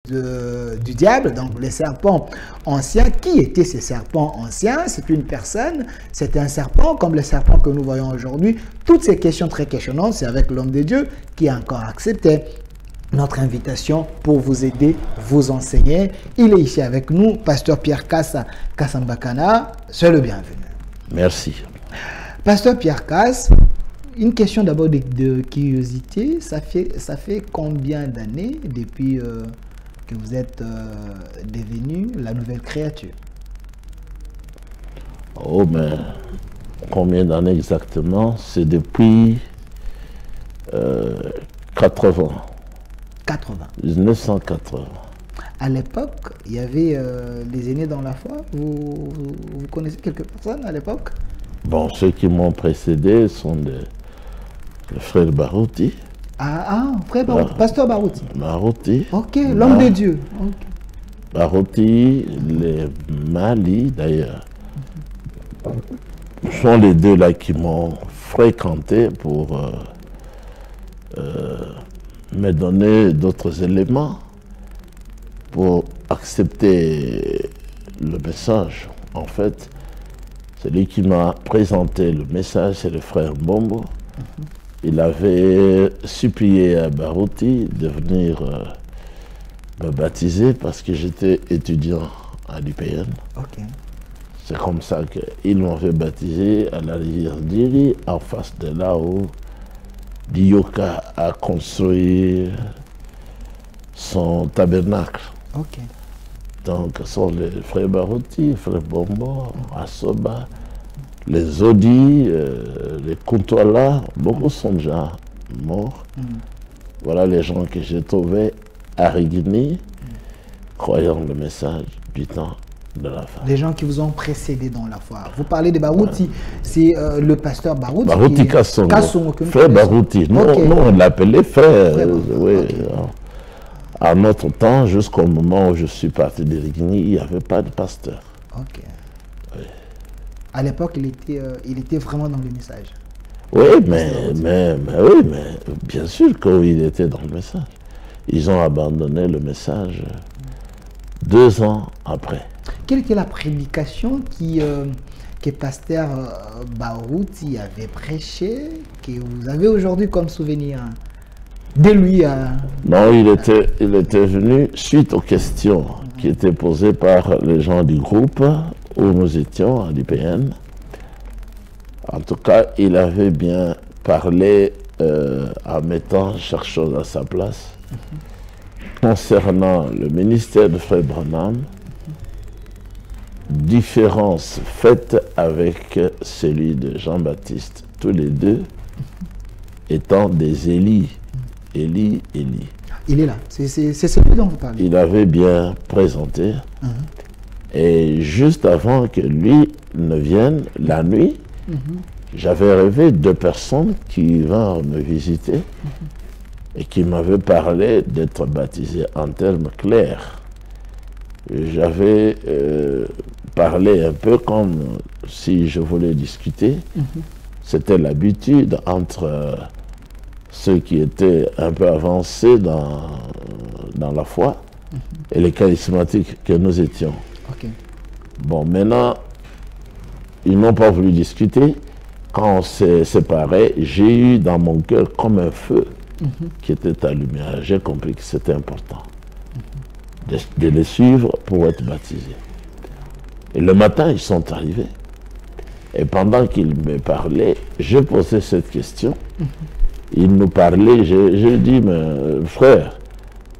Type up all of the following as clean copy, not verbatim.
du diable, donc les serpents anciens. Qui étaient ces serpents anciens? C'est une personne, c'est un serpent comme les serpents que nous voyons aujourd'hui. Toutes ces questions très questionnantes, c'est avec l'homme de Dieu qui a encore accepté notre invitation pour vous aider, vous enseigner. Il est ici avec nous, Pasteur Pierre Kassa Kassambakana. Soyez le bienvenu. Merci. Pasteur Pierre Kass, une question d'abord de curiosité. Ça fait combien d'années depuis que vous êtes devenu la nouvelle créature? Oh, mais combien d'années exactement? C'est depuis 80. 80. 1980. À l'époque, il y avait les aînés dans la foi. Vous connaissez quelques personnes à l'époque? Bon, ceux qui m'ont précédé sont le frère Barouti. Frère Barouti, Pasteur Barouti. Barouti. Ok, l'homme de Dieu. Okay. Barouti, les Mali d'ailleurs, sont les deux là qui m'ont fréquenté pour me donner d'autres éléments pour accepter le message. En fait, celui qui m'a présenté le message, c'est le frère Bombo. Il avait supplié à Barouti de venir me baptiser parce que j'étais étudiant à l'UPN. Okay. C'est comme ça qu'il m'avait baptisé à la rivière Diri, en face de là où Dioka a construit son tabernacle. Okay. Donc, ce sont les frères Barouti, les frères Bombo, Asoba, les Odi, les Kuntwala, beaucoup sont déjà morts. Voilà les gens que j'ai trouvés à Rigini, croyant le message du temps de la fin. Les gens qui vous ont précédé dans la foi. Vous parlez de Barouti, c'est le pasteur Barouti. Barouti Kassongo. Frère Barouti. Nous, okay. On l'appelait frère. Oui. Okay. À notre temps, jusqu'au moment où je suis parti de Rigini, il n'y avait pas de pasteur. Ok. Oui. À l'époque, il était vraiment dans le message. Oui, mais bien sûr qu'il était dans le message. Ils ont abandonné le message 2 ans après. Quelle était la prédication que pasteur Barouti avait prêché, que vous avez aujourd'hui comme souvenir de lui? Non, il était venu suite aux questions qui étaient posées par les gens du groupe où nous étions à l'UPN. En tout cas, il avait bien parlé en mettant chaque chose à sa place. Concernant le ministère de Frère Branham, différence faite avec celui de Jean-Baptiste, tous les deux étant des Élie. Élie. Il est là, c'est celui dont vous parlez. Il avait bien présenté. Et juste avant que lui ne vienne, la nuit, j'avais rêvé 2 personnes qui vinrent me visiter et qui m'avaient parlé d'être baptisé en termes clairs. J'avais parlé un peu comme si je voulais discuter. C'était l'habitude entre ceux qui étaient un peu avancés dans la foi et les charismatiques que nous étions. Okay. Bon, maintenant, ils n'ont pas voulu discuter. Quand on s'est séparés, j'ai eu dans mon cœur comme un feu qui était allumé. J'ai compris que c'était important de les suivre pour être baptisés. Et le matin, ils sont arrivés. Et pendant qu'ils me parlaient, j'ai posé cette question. Ils nous parlaient, j'ai dit, mais frère,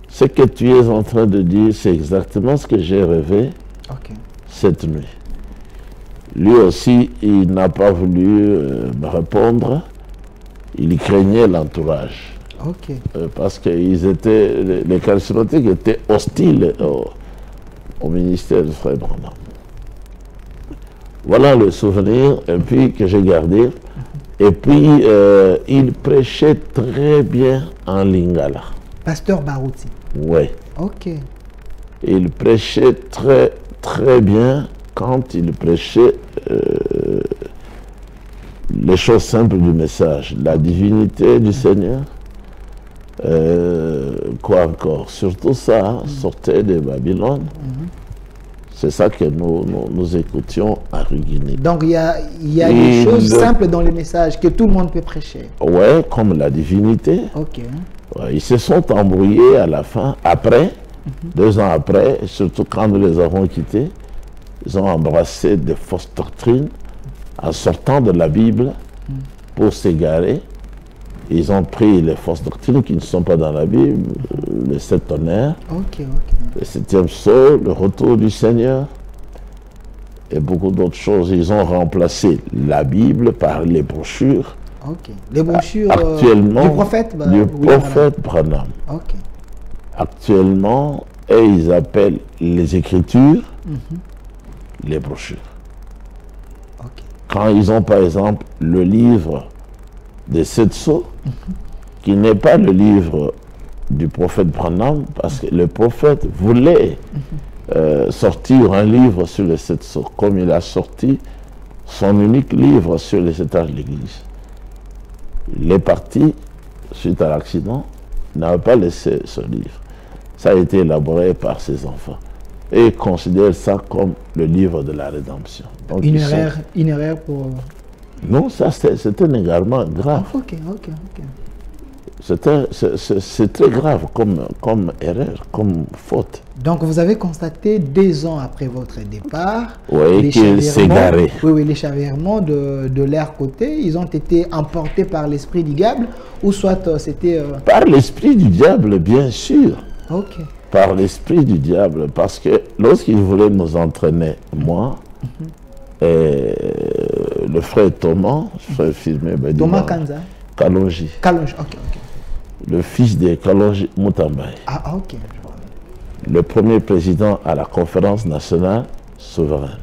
ce que tu es en train de dire, c'est exactement ce que j'ai rêvé cette nuit. Lui aussi, il n'a pas voulu me répondre. Il craignait l'entourage. Parce que les charismatiques étaient hostiles au ministère de Frère Branham. Voilà le souvenir et puis, que j'ai gardé. Et puis, il prêchait très bien en lingala. Pasteur Barouti. Oui. Ok. Il prêchait très bien quand il prêchait les choses simples du message. La divinité du Seigneur, Quoi encore? Surtout ça, sortait de Babylone. C'est ça que nous écoutions à Rugini. Donc il y a des choses simples dans le message que tout le monde peut prêcher. Ouais, comme la divinité. Ok. Ouais, ils se sont embrouillés à la fin. Après, 2 ans après, surtout quand nous les avons quittés, ils ont embrassé des fausses doctrines en sortant de la Bible pour s'égarer. Ils ont pris les fausses doctrines qui ne sont pas dans la Bible, les 7 tonnerres, le 7e sceau, le retour du Seigneur et beaucoup d'autres choses. Ils ont remplacé la Bible par les brochures. Les brochures actuellement, du prophète, Branham. Ok. Actuellement, et ils appellent les Écritures les brochures. Quand ils ont par exemple le livre des 7 sceaux, qui n'est pas le livre du prophète Branham, parce que le prophète voulait sortir un livre sur les 7 sceaux, comme il a sorti son unique livre sur les étages de l'Église. Il est parti, suite à l'accident, il n'avait pas laissé ce livre. Ça a été élaboré par ses enfants. Et ils considèrent ça comme le livre de la rédemption. Donc, une erreur pour... Non, ça c'est un égarement grave. C'est très grave comme erreur, comme faute. Donc vous avez constaté 2 ans après votre départ, oui, qu'il s'est garé. Oui, les chavirements de leur côté, ils ont été emportés par l'esprit du diable, ou soit c'était... Par l'esprit du diable, bien sûr. Ok. Par l'esprit du diable, parce que lorsqu'il voulait nous entraîner, moi, et le frère Thomas, frère filmé, Thomas Kanza. Kalonji. Kalonji, ok. Le fils de Kalonji Mutambaye. Ah, ok. Le premier président à la conférence nationale souveraine.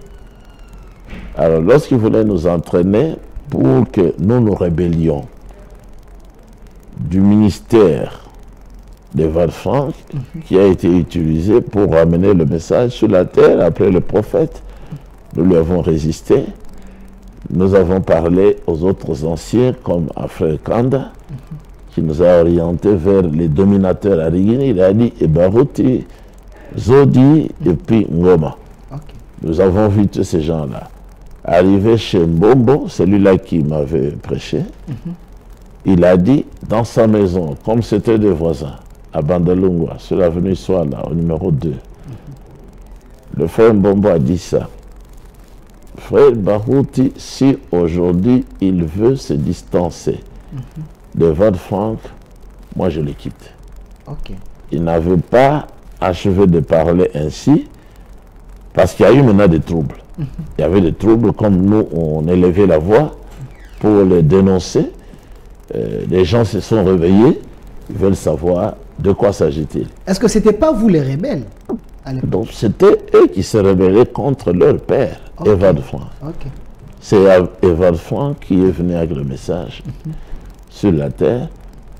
Alors, lorsqu'il voulait nous entraîner pour que nous nous rébellions du ministère de Val-Franck, qui a été utilisé pour ramener le message sur la terre après le prophète, nous lui avons résisté. Nous avons parlé aux autres anciens, comme à Frère Kanda, qui nous a orientés vers les dominateurs à Rigini. Il a dit Ebaruti, Zodi et puis Ngoma. Nous avons vu tous ces gens-là. Arrivé chez Mbombo, celui-là qui m'avait prêché, il a dit dans sa maison, comme c'était des voisins, à Bandalungwa, sur l'avenue Soala, au numéro 2. Le frère Mbombo a dit ça. Frère Barouti, si aujourd'hui il veut se distancer de Val-Franck, moi je le quitte. Il n'avait pas achevé de parler ainsi, parce qu'il y a eu maintenant des troubles. Il y avait des troubles, comme nous, on élevait la voix pour les dénoncer. Les gens se sont réveillés, ils veulent savoir de quoi s'agit-il. Est-ce que ce n'était pas vous les rebelles? Donc c'était eux qui se rebellaient contre leur père, Evald Franck. C'est Evald Franck qui est venu avec le message sur la terre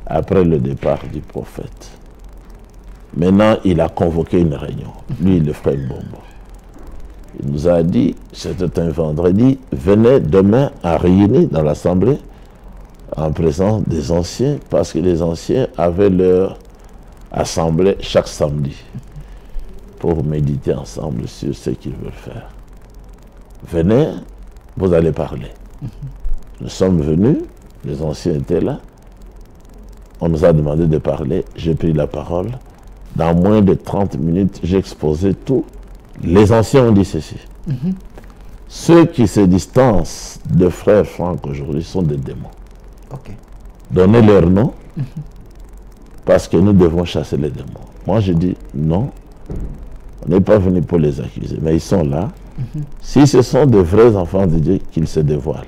après le départ du prophète. Maintenant, il a convoqué une réunion, lui, le frère Mbombo. Il nous a dit, c'était un vendredi, venez demain à réunir dans l'assemblée en présence des anciens, parce que les anciens avaient leur assemblée chaque samedi pour méditer ensemble sur ce qu'ils veulent faire. Venez, vous allez parler. Nous sommes venus, les anciens étaient là, on nous a demandé de parler, j'ai pris la parole. Dans moins de 30 minutes, j'ai exposé tout. Les anciens ont dit ceci. Ceux qui se distancent de frère Franck aujourd'hui sont des démons. Donnez leur nom, parce que nous devons chasser les démons. Moi, je dis non, on n'est pas venu pour les accuser, mais ils sont là. Si ce sont de vrais enfants de Dieu, qu'ils se dévoilent.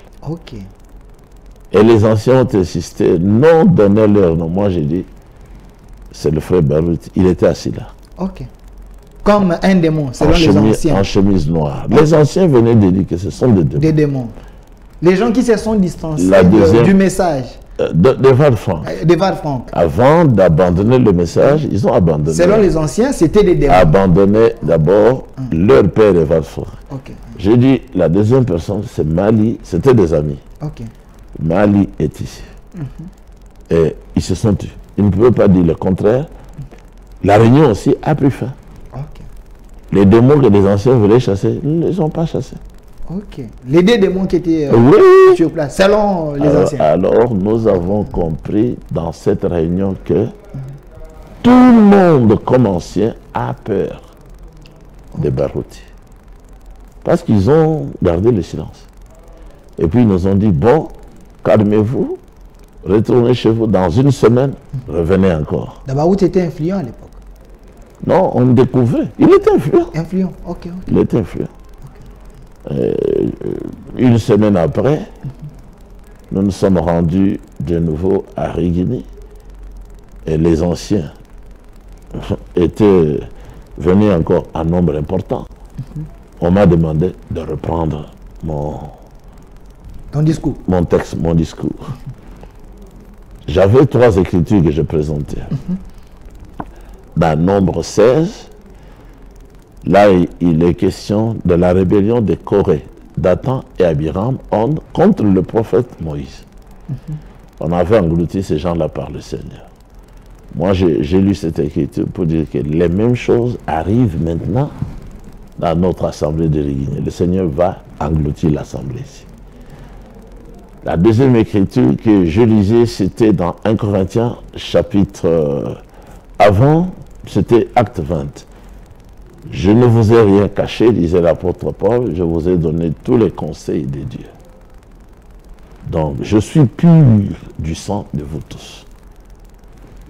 Et les anciens ont insisté, non, donnez leur nom. Moi, j'ai dit, c'est le frère Barout, il était assis là. Comme un démon, selon les anciens. En chemise noire. Les anciens venaient de dire que ce sont des démons. Des démons. Les gens qui se sont distancés du message. De Val-Franck. Avant d'abandonner le message, ils ont abandonné. Selon les anciens, c'était des démons. Abandonné d'abord leur père et Val-Franck. J'ai dit, la deuxième personne, c'est Mali, c'était des amis. Mali est ici. Et ils se sont tus. il ne pouvait pas dire le contraire. La réunion aussi a pris fin. Ok. Les démons que les anciens voulaient chasser, ils ne les ont pas chassés. Ok. Les deux démons qui étaient Oui. sur place, selon les anciens. Alors, nous avons compris dans cette réunion que tout le monde, comme ancien, a peur des Barouti. Parce qu'ils ont gardé le silence. Et puis, ils nous ont dit, bon, calmez-vous, retournez chez vous dans une semaine, revenez encore. D'abord, tu étais influent à l'époque. Non, on découvrait. Il était influent. Influent, ok. Il était influent. Une semaine après, nous nous sommes rendus de nouveau à Rigini. Et les anciens étaient venus encore en nombre important. On m'a demandé de reprendre Ton discours. mon texte, mon discours. J'avais 3 écritures que je présentais. Dans Nombre 16, là, il est question de la rébellion de Corée, Dathan et Abiram contre le prophète Moïse. On avait englouti ces gens-là par le Seigneur. Moi, j'ai lu cette écriture pour dire que les mêmes choses arrivent maintenant dans notre assemblée de Rigini. Le Seigneur va engloutir l'assemblée ici. La deuxième écriture que je lisais, c'était dans 1 Corinthiens, chapitre avant, c'était Acte 20. Je ne vous ai rien caché, disait l'apôtre Paul, je vous ai donné tous les conseils de Dieu. Donc, je suis pur du sang de vous tous.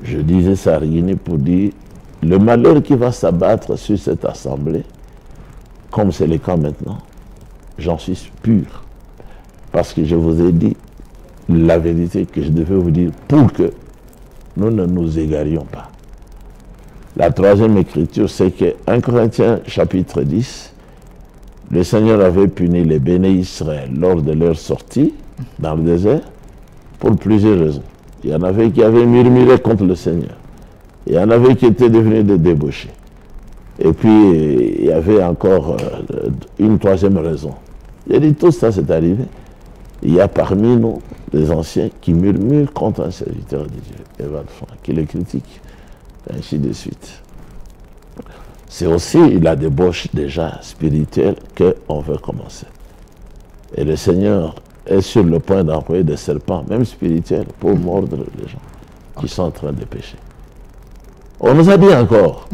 Je disais ça à Rigini pour dire, le malheur qui va s'abattre sur cette assemblée, comme c'est le cas maintenant, j'en suis pur. Parce que je vous ai dit la vérité que je devais vous dire pour que nous ne nous égarions pas. La troisième écriture, c'est que 1 Corinthiens chapitre 10, le Seigneur avait puni les béné Israël lors de leur sortie dans le désert pour plusieurs raisons. Il y en avait qui avaient murmuré contre le Seigneur. Il y en avait qui étaient devenus des débauchés. Et puis, il y avait encore une troisième raison. J'ai dit, tout ça c'est arrivé. Il y a parmi nous des anciens qui murmurent contre un serviteur de Dieu, Evan Frank, qui le critique, ainsi de suite. C'est aussi la débauche déjà spirituelle qu'on veut commencer. Et le Seigneur est sur le point d'envoyer des serpents, même spirituels, pour mordre les gens qui sont en train de pécher. On nous a dit encore,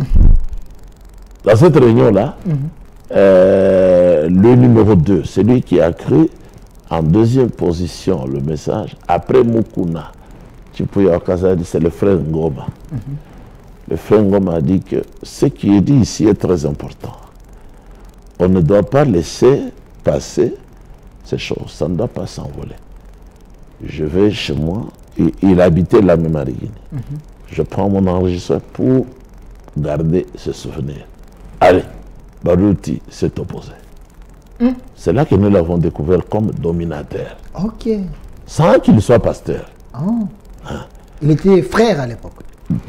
dans cette réunion-là, le numéro 2, celui qui a cru en deuxième position le message, après Mukuna, c'est le frère Ngoma. Le frère Ngoma a dit que ce qui est dit ici est très important. On ne doit pas laisser passer ces choses, ça ne doit pas s'envoler. Je vais chez moi, et il habitait la même à Rigini. Je prends mon enregistreur pour garder ce souvenir. Allez, Barouti s'est opposé. C'est là que nous l'avons découvert comme dominateur. Ok. Sans qu'il soit pasteur. Oh. Il était frère à l'époque.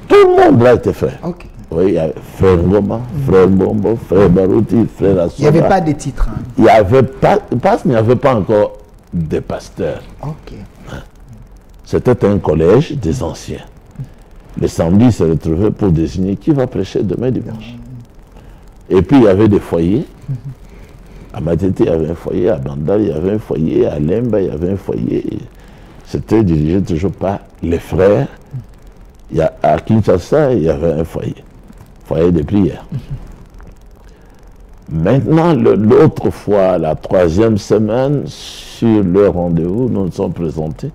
Tout le monde là était frère. Ok. Oui, il y avait frère Ngoma, frère Bombo, frère Barouti, frère Assoba. Il n'y avait pas de titre. Hein. Il n'y avait pas, parce qu'il n'y avait pas encore de pasteurs. Ok. C'était un collège des anciens. Le samedi, se retrouvait pour désigner qui va prêcher demain dimanche. Et puis, il y avait des foyers. À Matete, il y avait un foyer. À Bandal, il y avait un foyer. À Lemba, il y avait un foyer. C'était dirigé toujours par les frères. À Kinshasa, il y avait un foyer. Foyer de prière. Maintenant, l'autre fois, la 3e semaine, sur le rendez-vous, nous nous sommes présentés.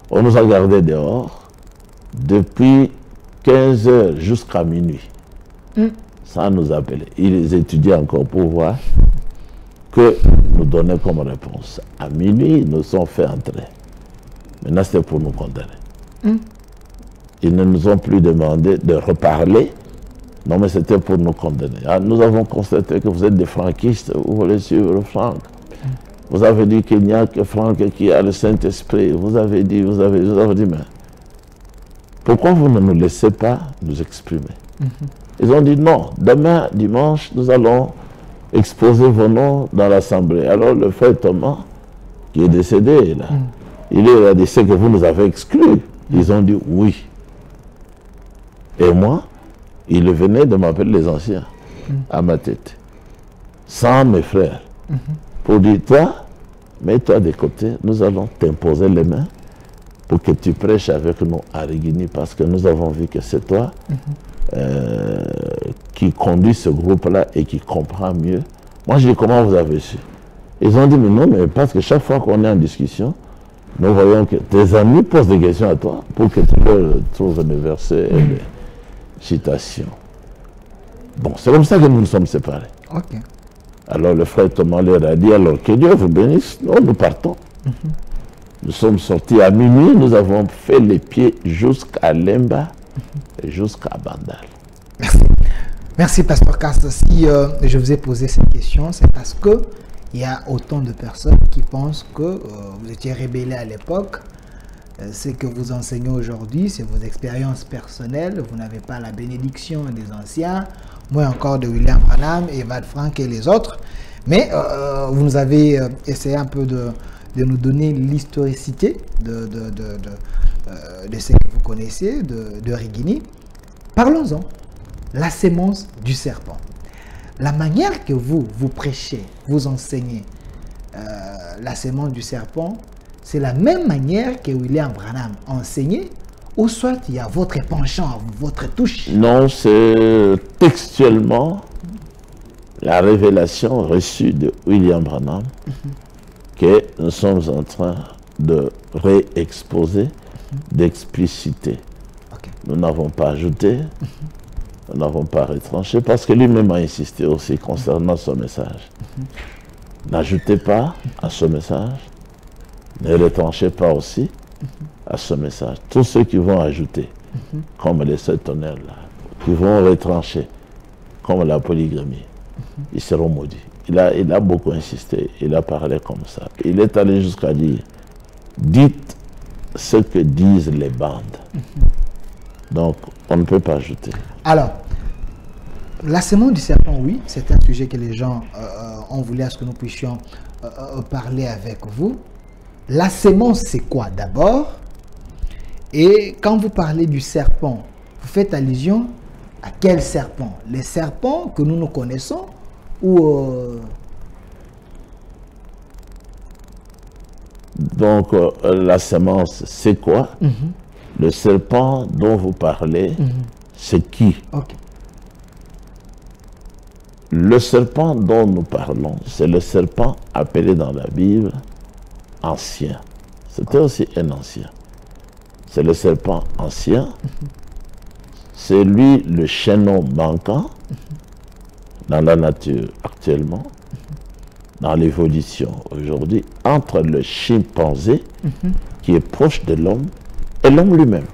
On nous a gardés dehors depuis 15 h jusqu'à minuit. Ça nous appelait. Ils étudiaient encore pour voir que nous donnaient comme réponse. À minuit, ils nous sont fait entrer. Maintenant, c'était pour nous condamner. Ils ne nous ont plus demandé de reparler. Non, mais c'était pour nous condamner. Ah, nous avons constaté que vous êtes des franquistes, vous voulez suivre Franck. Vous avez dit qu'il n'y a que Franck qui a le Saint-Esprit. Vous avez dit, mais pourquoi vous ne nous laissez pas nous exprimer? Ils ont dit non, demain, dimanche, nous allons exposer vos noms dans l'Assemblée. Alors le frère Thomas, qui est décédé là, il a dit, c'est que vous nous avez exclus. Ils ont dit oui. Et moi, il venait de m'appeler les anciens à ma tête, sans mes frères, pour dire, toi, mets-toi de côté, nous allons t'imposer les mains pour que tu prêches avec nous à Rigini, parce que nous avons vu que c'est toi qui conduit ce groupe-là et qui comprend mieux. Moi, je dis, comment vous avez su? Ils ont dit, mais non, mais parce que chaque fois qu'on est en discussion, nous voyons que tes amis posent des questions à toi pour que tu leur trouves des versets et des citations. Bon, c'est comme ça que nous nous sommes séparés. Ok. Alors le frère Thomas leur a dit, alors que Dieu vous bénisse, nous partons. Nous sommes sortis à minuit, nous avons fait les pieds jusqu'à Lemba et jusqu'à Bandal. Merci. Merci, Pasteur Cast. Si je vous ai posé cette question, c'est parce que il y a autant de personnes qui pensent que vous étiez rébellés à l'époque. Ce que vous enseignez aujourd'hui, c'est vos expériences personnelles. Vous n'avez pas la bénédiction des anciens, moins encore de William Branham, Evad Frank et les autres. Mais vous nous avez essayé un peu de nous donner l'historicité de ce que vous connaissez, de Rigini. Parlons-en. La sémence du serpent. La manière que vous prêchez, vous enseignez la sémence du serpent, c'est la même manière que William Branham enseignait, ou soit il y a votre penchant, votre touche? Non, c'est textuellement la révélation reçue de William Branham que nous sommes en train de réexposer, d'expliciter. Okay. Nous n'avons pas ajouté, nous n'avons pas retranché, parce que lui-même a insisté aussi concernant son message. N'ajoutez pas à ce message, ne retranchez pas aussi à ce message. Tous ceux qui vont ajouter, comme les sept tonnerres là, qui vont retrancher, comme la polygamie, ils seront maudits. Il a beaucoup insisté, il a parlé comme ça. Il est allé jusqu'à dire, dites ce que disent les bandes. Donc, on ne peut pas ajouter. Alors, la sémence du serpent, oui, c'est un sujet que les gens ont voulu à ce que nous puissions parler avec vous. La sémence, c'est quoi d'abord? Et quand vous parlez du serpent, vous faites allusion à quel serpent? Les serpents que nous connaissons ou... Donc, la sémence, c'est quoi? Le serpent dont vous parlez, c'est qui? Okay. Le serpent dont nous parlons, c'est le serpent appelé dans la Bible ancien. C'était aussi un ancien. C'est le serpent ancien. C'est lui le chaînon manquant dans la nature actuellement, dans l'évolution aujourd'hui, entre le chimpanzé qui est proche de l'homme et l'homme lui-même.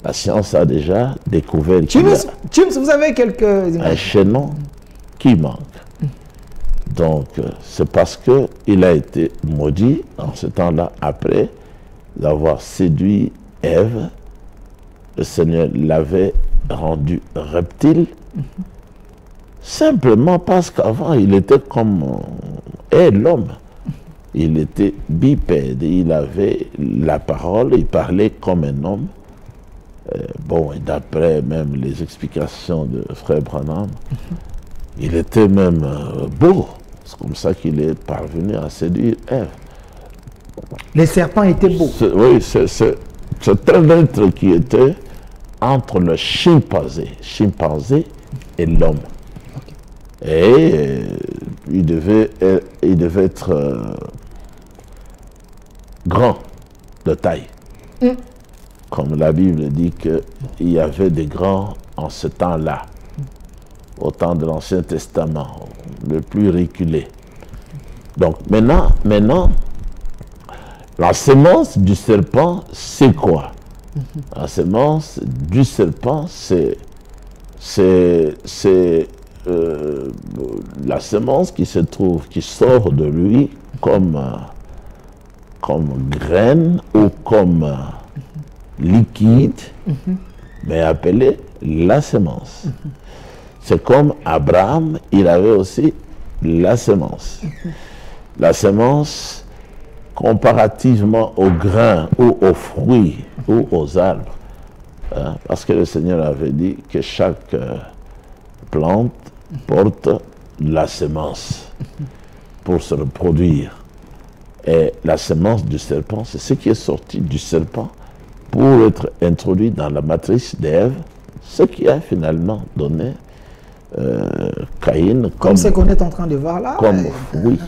La science a déjà découvert qu'il y a vous avez quelques un chaînon qui manque. Donc, c'est parce qu'il a été maudit en ce temps-là, après avoir séduit Ève. Le Seigneur l'avait rendu reptile, simplement parce qu'avant, il était comme l'homme. Il était bipède, il avait la parole, il parlait comme un homme. Bon, et d'après même les explications de Frère Branham, il était même beau. C'est comme ça qu'il est parvenu à séduire Ève. Les serpents étaient beaux. Oui, c'est un être qui était entre le chimpanzé et l'homme. Okay. Et il devait être grand de taille. Comme la Bible dit qu'il y avait des grands en ce temps-là, au temps de l'Ancien Testament, le plus reculé. Donc maintenant, la sémence du serpent, c'est quoi? La sémence du serpent, c'est la sémence qui se trouve, qui sort de lui comme graine ou comme liquide, mais appelée la sémence. C'est comme Abraham, il avait aussi la sémence. La sémence, comparativement aux grains ou aux fruits ou aux arbres, Hein, parce que le Seigneur avait dit que chaque plante porte la semence pour se reproduire. Et la semence du serpent, c'est ce qui est sorti du serpent pour être introduit dans la matrice d'Ève, ce qui a finalement donné Caïn comme ce qu'on est en train de voir là. Comme fruit.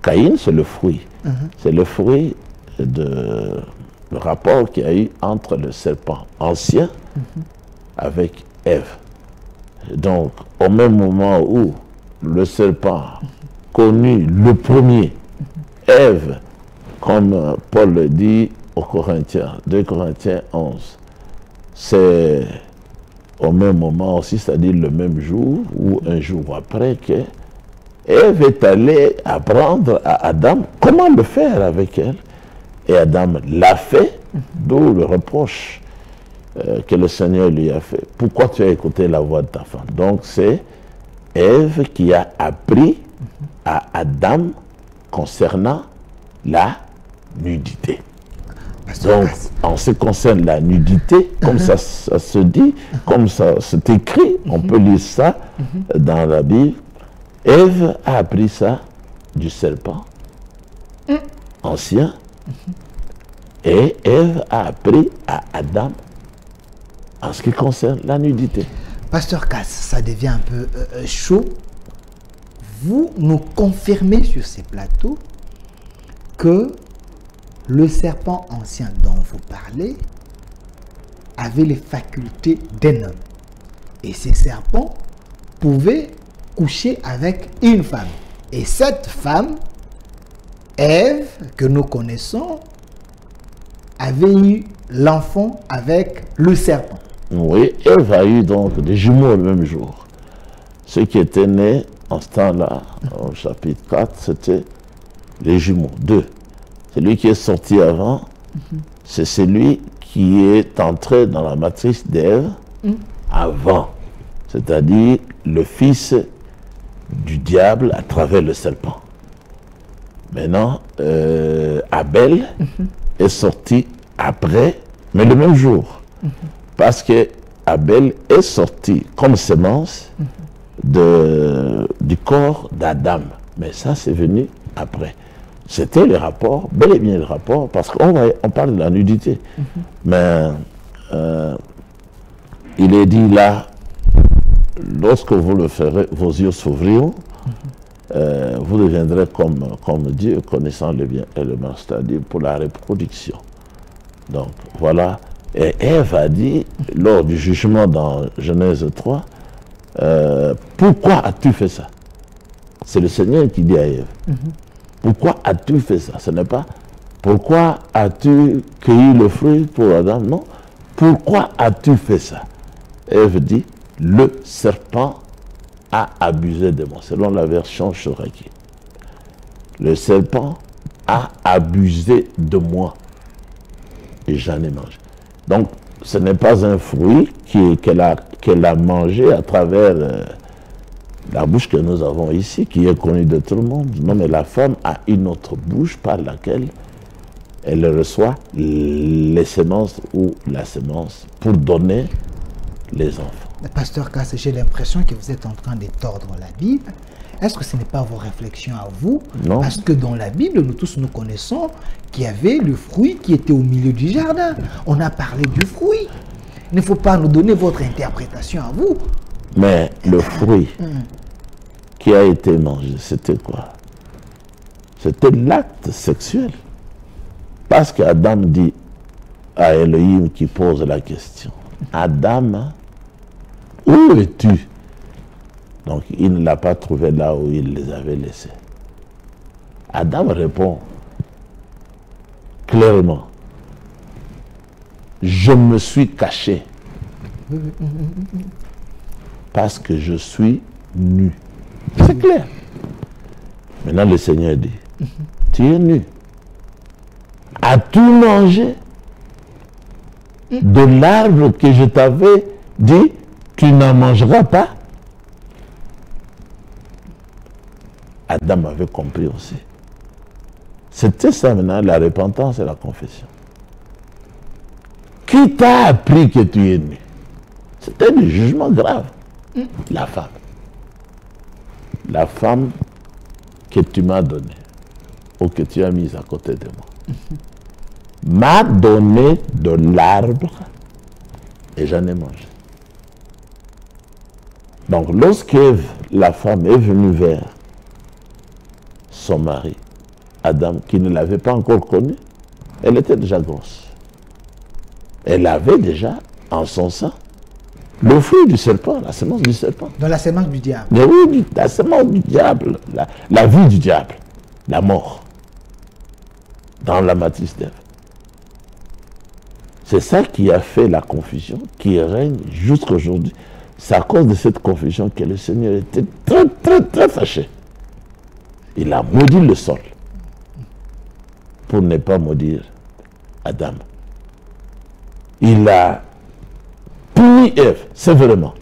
Caïn, c'est le fruit. C'est le fruit de le rapport qu'il y a eu entre le serpent ancien avec Ève. Donc, au même moment où le serpent connut le premier, Ève, comme Paul le dit aux Corinthiens, 2 Corinthiens 11, c'est au même moment aussi, c'est-à-dire le même jour ou un jour après que Ève est allée apprendre à Adam comment le faire avec elle. Et Adam l'a fait, d'où le reproche que le Seigneur lui a fait. Pourquoi tu as écouté la voix de ta femme? Donc c'est Ève qui a appris à Adam concernant la nudité. Donc, en ce qui concerne la nudité, comme ça se dit, comme ça c'est écrit, on peut lire ça dans la Bible. Ève a appris ça du serpent ancien et Ève a appris à Adam en ce qui concerne la nudité. Pasteur Cass, ça devient un peu chaud. Vous nous confirmez sur ces plateaux que le serpent ancien dont vous parlez avait les facultés d'un homme. Et ces serpents pouvaient coucher avec une femme. Et cette femme, Ève, que nous connaissons, avait eu l'enfant avec le serpent. Oui, Ève a eu donc des jumeaux le même jour. Ceux qui étaient nés en ce temps-là, au chapitre 4, c'était les jumeaux, 2. Celui qui est sorti avant, c'est celui qui est entré dans la matrice d'Ève avant, c'est-à-dire le fils du diable à travers le serpent. Maintenant, Abel est sorti après, mais le même jour, parce que Abel est sorti comme semence du corps d'Adam, mais ça c'est venu après. C'était le rapport, bel et bien le rapport, parce qu'on parle de la nudité. Mais il est dit là, lorsque vous le ferez, vos yeux s'ouvriront, vous deviendrez comme Dieu, connaissant le bien et le mal, c'est-à-dire pour la reproduction. Donc voilà, et Ève a dit, lors du jugement dans Genèse 3, pourquoi as-tu fait ça? C'est le Seigneur qui dit à Ève. Pourquoi as-tu fait ça? Ce n'est pas pourquoi as-tu cueilli le fruit pour Adam? Non. Pourquoi as-tu fait ça? Ève dit, le serpent a abusé de moi, selon la version Choraki. Le serpent a abusé de moi et j'en ai mangé. Donc, ce n'est pas un fruit qu'elle a mangé à travers la bouche que nous avons ici, qui est connue de tout le monde. Non, mais la femme a une autre bouche par laquelle elle reçoit les semences ou la semence pour donner les enfants. Pasteur Cass, j'ai l'impression que vous êtes en train de tordre la Bible. Est-ce que ce n'est pas vos réflexions à vous? Non. Parce que dans la Bible, nous tous nous connaissons qu'il y avait le fruit qui était au milieu du jardin. On a parlé du fruit. Il ne faut pas nous donner votre interprétation à vous. Mais le fruit qui a été mangé, c'était quoi? C'était l'acte sexuel. Parce qu'Adam dit à Elohim qui pose la question, Adam, où es-tu? Donc il ne l'a pas trouvé là où il les avait laissés. Adam répond clairement, je me suis caché parce que je suis nu. C'est clair. Maintenant le Seigneur dit, tu es nu. As-tu mangé de l'arbre que je t'avais dit, tu n'en mangeras pas? Adam avait compris aussi. C'était ça maintenant, la repentance et la confession. Qui t'a appris que tu es nu? C'était un jugement grave. La femme. La femme que tu m'as donnée, ou que tu as mise à côté de moi, m'a donné de l'arbre et j'en ai mangé. Donc, lorsque la femme est venue vers son mari, Adam, qui ne l'avait pas encore connu, elle était déjà grosse. Elle avait déjà en son sein le fruit du serpent, la semence du serpent. Dans la semence du diable. Mais oui, la semence du diable, la vie du diable, la mort, dans la matrice d'Ève. C'est ça qui a fait la confusion qui règne jusqu'à aujourd'hui. C'est à cause de cette confusion que le Seigneur était très, très, très fâché. Il a maudit le sol pour ne pas maudire Adam. Il a puni Ève sévèrement.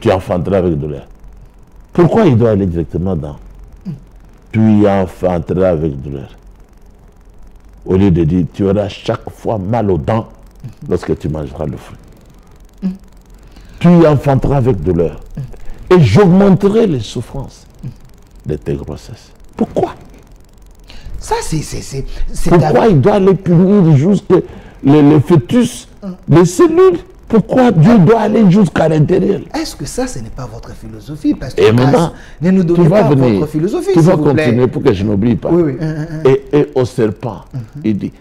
Tu enfanteras avec douleur. Pourquoi il doit aller directement dans tu enfanteras avec douleur? Au lieu de dire tu auras chaque fois mal aux dents lorsque tu mangeras le fruit. Tu enfanteras avec douleur. Et j'augmenterai les souffrances de tes grossesses. Pourquoi? Ça, c'est pourquoi il doit aller punir jusqu'à le fœtus, les cellules? Pourquoi Dieu doit aller jusqu'à l'intérieur? Est-ce que ça, ce n'est pas votre philosophie? Parce que et maintenant, ne nous donnez pas votre philosophie, tu vas continuer pour que je n'oublie pas. Oui, oui. Et au serpent, il dit,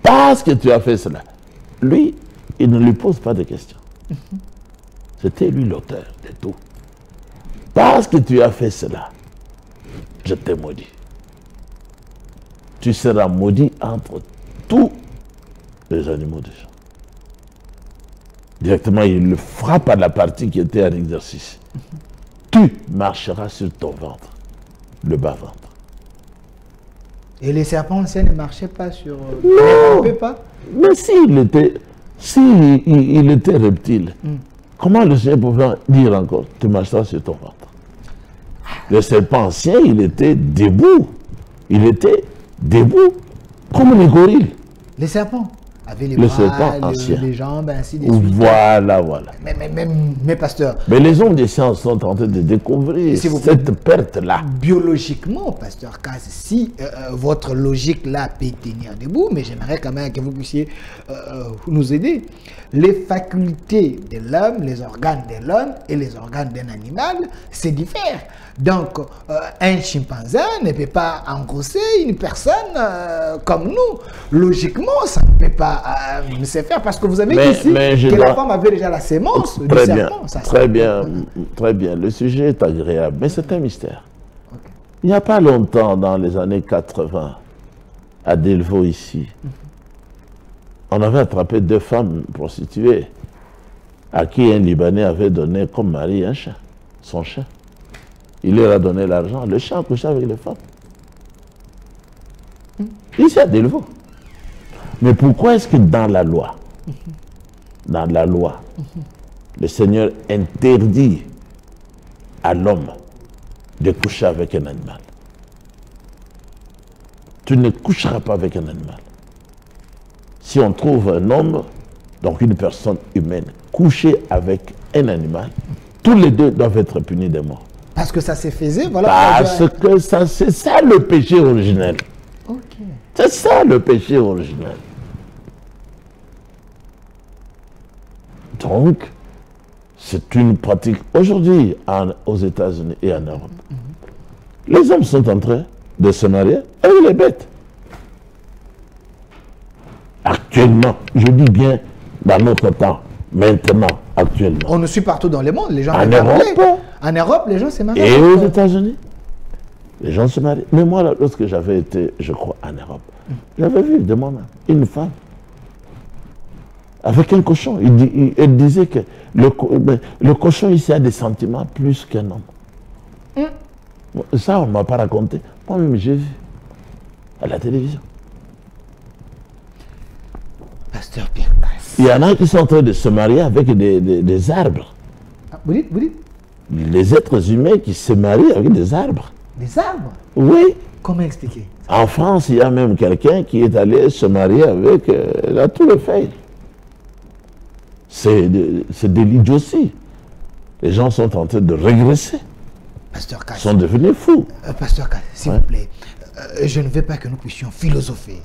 parce que tu as fait cela, lui, il ne lui pose pas de questions. C'était lui l'auteur de tout. Parce que tu as fait cela, je t'ai maudit. Tu seras maudit entre tous les animaux des gens. Directement, il le frappe à la partie qui était en exercice. Tu marcheras sur ton ventre, le bas-ventre. Et les serpents anciens ne marchaient pas sur... Non, ne pas. Mais s'il était reptile, comment le Seigneur pouvait dire encore, tu marcheras sur ton ventre? Le serpent ancien, il était debout. Il était debout, comme les gorilles. Les serpents avaient les bras, les jambes, ainsi de suite. Voilà, voilà. Mais pasteur... Mais les hommes des sciences sont en train de découvrir cette perte-là. Biologiquement, pasteur Cass, si votre logique-là peut tenir debout, mais j'aimerais quand même que vous puissiez nous aider. Les facultés de l'homme, les organes de l'homme et les organes d'un animal, c'est différent. Donc, un chimpanzé ne peut pas engrosser une personne comme nous. Logiquement, ça ne peut pas se faire parce que vous avez dit ici que la femme avait déjà la sémence du serpent. Très bien, très bien. Le sujet est agréable, mais c'est un mystère. Okay. Il n'y a pas longtemps, dans les années 80, à Delvaux ici, on avait attrapé 2 femmes prostituées à qui un Libanais avait donné comme mari un chien, son chien. Il leur a donné l'argent. Le chien a couché avec les femmes. Ici à Delvaux. Mais pourquoi est-ce que dans la loi, le Seigneur interdit à l'homme de coucher avec un animal? Tu ne coucheras pas avec un animal. Si on trouve un homme, donc une personne humaine, couchée avec un animal, tous les deux doivent être punis de mort. Parce que ça s'est faisait, voilà. Parce que c'est ça le péché originel. Okay. C'est ça le péché originel. Donc, c'est une pratique aujourd'hui aux États-Unis et en Europe. Les hommes sont en train de se marier avec les bêtes. Actuellement, je dis bien dans notre temps, maintenant, actuellement. On nous suit partout dans le monde, les gens en Europe, en Europe, les gens se marient. Et aux États-Unis, les gens se marient. Mais moi, lorsque j'avais été, je crois, en Europe, j'avais vu de moi-même une femme avec un cochon. Elle disait que le cochon ici a des sentiments plus qu'un homme. Ça, on ne m'a pas raconté. Moi-même, j'ai vu à la télévision. Pasteur Pierre Cass. Il y en a qui sont en train de se marier avec des arbres. Ah, vous dites Les êtres humains qui se marient avec des arbres. Des arbres? Oui. Comment expliquer? En France, il y a même quelqu'un qui est allé se marier avec la tour Eiffel. c'est de l'idiotie. Les gens sont en train de régresser. Pasteur Ils Cass, sont devenus fous. Pasteur Cass, s'il Ouais. vous plaît, je ne veux pas que nous puissions philosopher.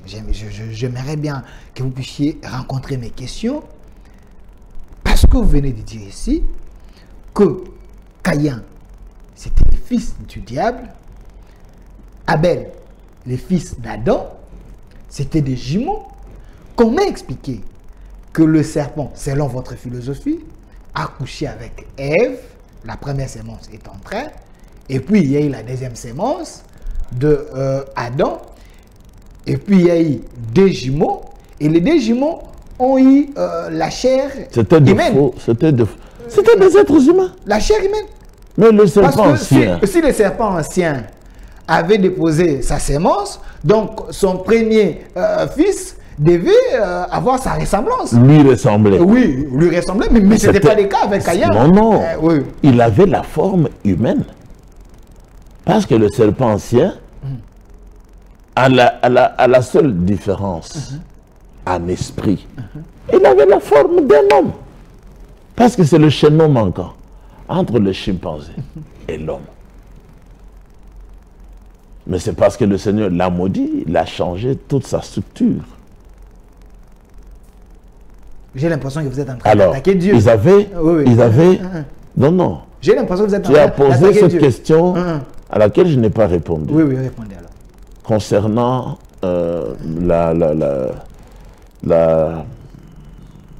J'aimerais bien que vous puissiez rencontrer mes questions. Parce que vous venez de dire ici que Caïn, c'était le fils du diable. Abel, le fils d'Adam, c'était des jumeaux. Comment expliquer que le serpent, selon votre philosophie, a couché avec Ève, la première sémence est en train, et puis il y a eu la deuxième sémence de Adam, et puis il y a eu deux jumeaux, et les deux jumeaux ont eu la chair C'était de humaine. faux. C'était des êtres humains. La chair humaine. Mais le Parce serpent que ancien, si le serpent ancien avait déposé sa sémence, donc son premier fils devait avoir sa ressemblance. lui ressemblait. Oui, lui ressemblait, mais ce n'était pas le cas avec Caïn. Non, non. Oui. Il avait la forme humaine. Parce que le serpent ancien a la seule différence en esprit. Il avait la forme d'un homme. Parce que c'est le chaînon manquant entre le chimpanzé et l'homme. Mais c'est parce que le Seigneur l'a maudit, il a changé toute sa structure. J'ai l'impression que vous êtes en train Alors, d'attaquer Dieu. ils avaient... Oui, oui. Ils avaient non, non. J'ai l'impression que vous êtes en Tu as train posé d'attaquer cette Dieu. question à laquelle je n'ai pas répondu. Oui, oui, répondez alors. Concernant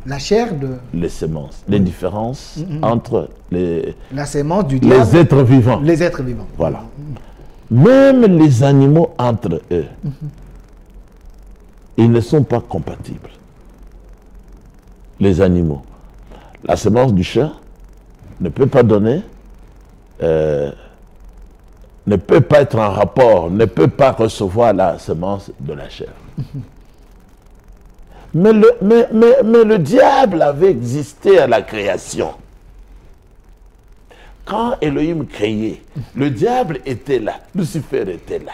La chair de les semences, les différences entre la sémence du diable, les êtres vivants. les êtres vivants. Voilà. Même les animaux entre eux, ils ne sont pas compatibles. Les animaux. La semence du chat ne peut pas donner, ne peut pas être en rapport, ne peut pas recevoir la semence de la chair. Mais le diable avait existé à la création. Quand Elohim créait, le diable était là, Lucifer était là.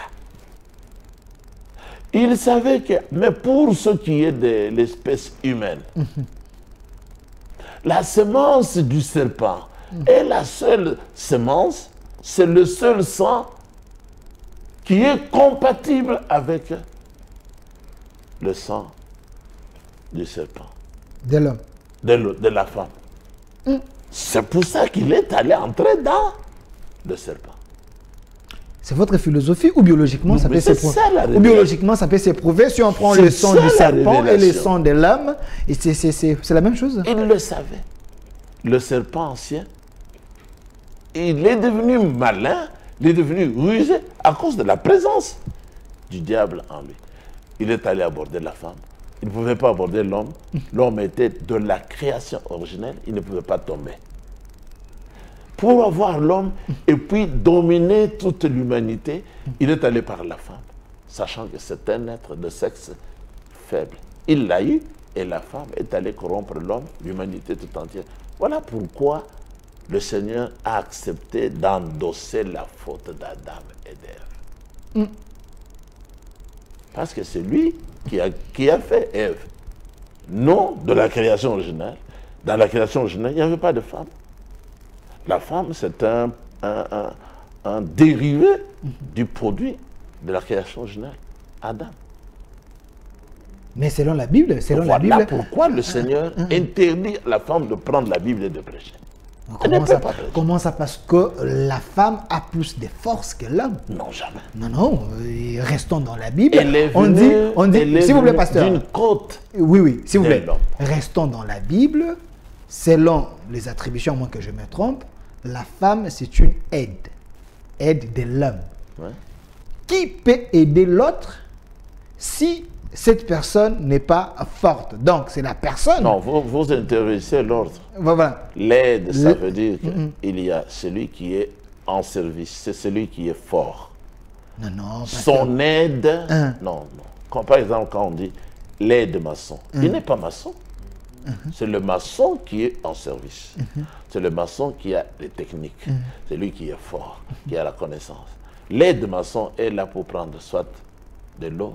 Il savait que, mais pour ce qui est de l'espèce humaine, la semence du serpent est la seule semence, c'est le seul sang qui est compatible avec le sang du serpent, De l'homme. de la femme. C'est pour ça qu'il est allé entrer dans le serpent. C'est votre philosophie ou biologiquement Non, ça mais peut c'est s'éprouver? ça, la Ou révélation. biologiquement ça peut s'éprouver si on prend C'est le sang ça, du la serpent et le révélation. sang de l'homme. Et c'est la même chose. Il le savait. Le serpent ancien, il est devenu malin, il est devenu rusé à cause de la présence du diable en lui. Il est allé aborder la femme. Il ne pouvait pas aborder l'homme. L'homme était de la création originelle. Il ne pouvait pas tomber. Pour avoir l'homme et puis dominer toute l'humanité, il est allé par la femme, sachant que c'est un être de sexe faible. Il l'a eu et la femme est allée corrompre l'homme, l'humanité tout entière. Voilà pourquoi le Seigneur a accepté d'endosser la faute d'Adam et d'Ève. Parce que c'est lui qui a fait Ève. Non de la création originale. Dans la création originale, il n'y avait pas de femme. La femme, c'est un dérivé du produit de la création originale, Adam. Mais selon la Bible, Voilà pourquoi le Seigneur interdit à la femme de prendre la Bible et de prêcher. Comment ça? Parce que la femme a plus de force que l'homme. Non, jamais. Non, non, restons dans la Bible. Elle est on dit, venue s'il vous plaît, pasteur. d'une côte. Oui, oui, s'il vous de plaît. l'homme. Restons dans la Bible. Selon les attributions, à moins que je me trompe, la femme, c'est une aide. Aide de l'homme. Ouais. Qui peut aider l'autre si cette personne n'est pas forte? Donc, c'est la personne. Non, vous interrogez l'ordre. Voilà. L'aide, ça veut dire qu'il y a celui qui est en service, c'est celui qui est fort. Non, non. Son aide, non, non. Comme par exemple, quand on dit l'aide maçon, il n'est pas maçon. C'est le maçon qui est en service. C'est le maçon qui a les techniques. C'est lui qui est fort, qui a la connaissance. L'aide maçon est là pour prendre soit de l'eau,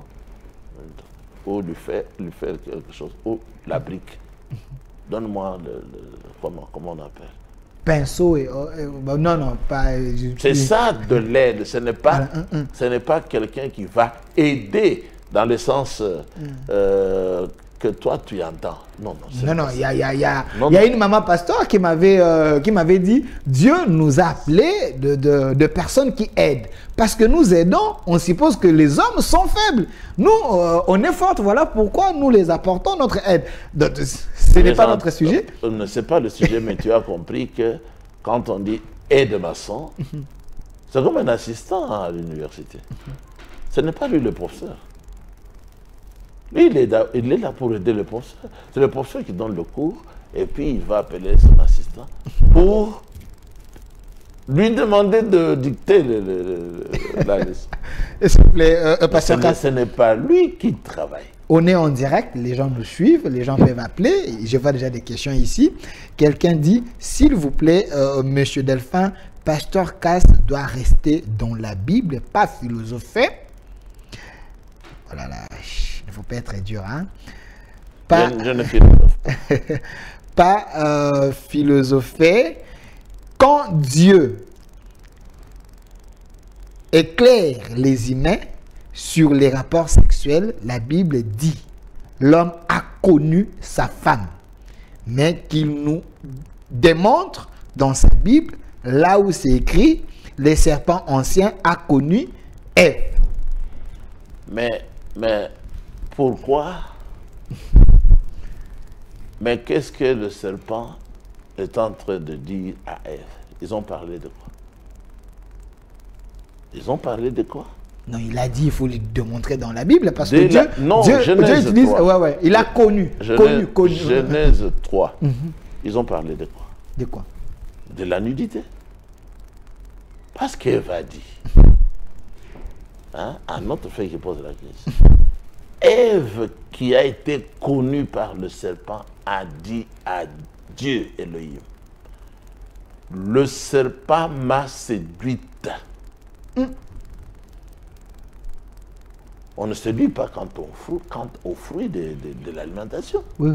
ou lui faire quelque chose, ou la brique. Donne-moi comment on appelle? Pinceau et... non, pas... C'est ça de l'aide. Ce n'est pas quelqu'un qui va aider dans le sens que toi tu entends. Non, il y a une maman pasteur qui m'avait dit, Dieu nous a appelés de personnes qui aident. Parce que nous aidons, on suppose que les hommes sont faibles. Nous, on est forts, voilà pourquoi nous les apportons notre aide. Donc, ce n'est pas notre sujet. Ce n'est pas le sujet, mais tu as compris que quand on dit aide-maçon, c'est comme un assistant à l'université. Ce n'est pas lui le professeur. Lui, il est là pour aider le professeur. C'est le professeur qui donne le cours et puis il va appeler son assistant pour lui demander de dicter la leçon. S'il vous plaît, Pasteur Cass. Ce n'est pas lui qui travaille. On est en direct, les gens nous suivent, les gens peuvent appeler. Je vois déjà des questions ici. Quelqu'un dit, s'il vous plaît, Monsieur Delphin, Pasteur Cass doit rester dans la Bible, pas philosopher. Oh là là, il ne faut pas être dur, hein. Je ne philosophe pas. Pas philosopher. Quand Dieu éclaire les humains sur les rapports sexuels, la Bible dit l'homme a connu sa femme, mais qu'il nous démontre dans sa Bible, là où c'est écrit, les serpents anciens a connu Ève. Mais pourquoi? Mais qu'est-ce que le serpent est en train de dire à Ève? Ils ont parlé de quoi? Ils ont parlé de quoi? Non, il a dit, il faut lui démontrer dans la Bible, parce que Dieu utilise... Ouais, il a connu. Genèse 3. Ils ont parlé de quoi? De quoi? De la nudité. Parce qu'Ève a dit, un autre fait qui pose la question. Ève, qui a été connue par le serpent, a dit à Dieu Elohim, le serpent m'a séduite. On ne séduit pas quand au fruit de l'alimentation. Oui.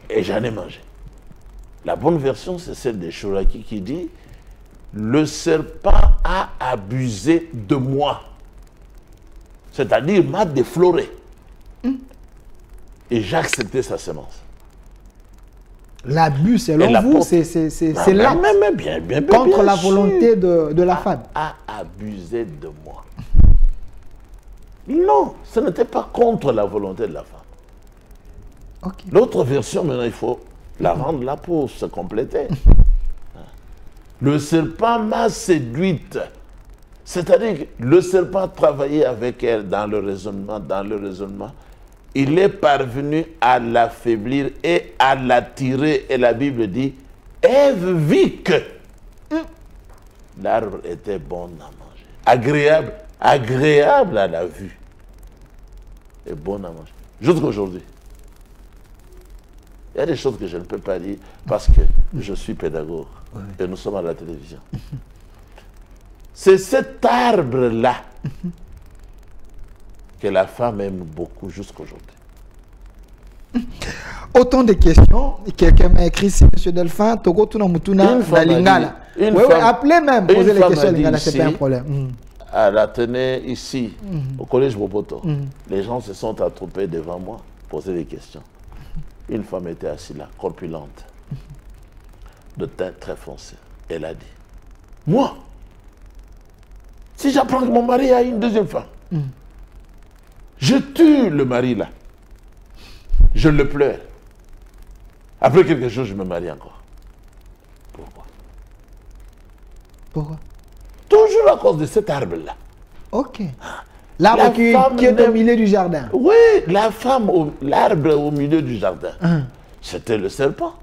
Et j'en ai mangé. La bonne version, c'est celle de Chouraki qui dit, le serpent a abusé de moi. C'est-à-dire m'a défloré. Et j'ai accepté sa semence. L'abus, selon vous, c'est l'acte contre la volonté de la femme. A abusé de moi. Non, ce n'était pas contre la volonté de la femme. Okay. L'autre version, maintenant, il faut la rendre là pour se compléter. Le serpent m'a séduite. C'est-à-dire que le serpent travaillait avec elle dans le raisonnement. Il est parvenu à l'affaiblir et à l'attirer. Et la Bible dit, Ève vit que l'arbre était bon à manger. Agréable à la vue. Et bon à manger. Jusqu'aujourd'hui. Il y a des choses que je ne peux pas dire parce que je suis pédagogue. Et nous sommes à la télévision. C'est cet arbre-là que la femme aime beaucoup jusqu'aujourd'hui. Autant de questions. Quelqu'un m'a écrit ici, M. Delphin, Togo Tuna Mutuna, la Lingala. Appelez même, posez les questions à Lingala, c'est pas un problème. À l'Athénée, ici, au collège Boboto, les gens se sont attroupés devant moi, poser des questions. Une femme était assise là, corpulente, de teint très foncé. Elle a dit, moi, si j'apprends que mon mari a une deuxième femme, je tue le mari là. Je le pleure. Après quelque chose, je me marie encore. Pourquoi? Pourquoi? Toujours à cause de cet arbre-là. Ok. L'arbre qui est au milieu du jardin. Oui, l'arbre au milieu du jardin. C'était le serpent.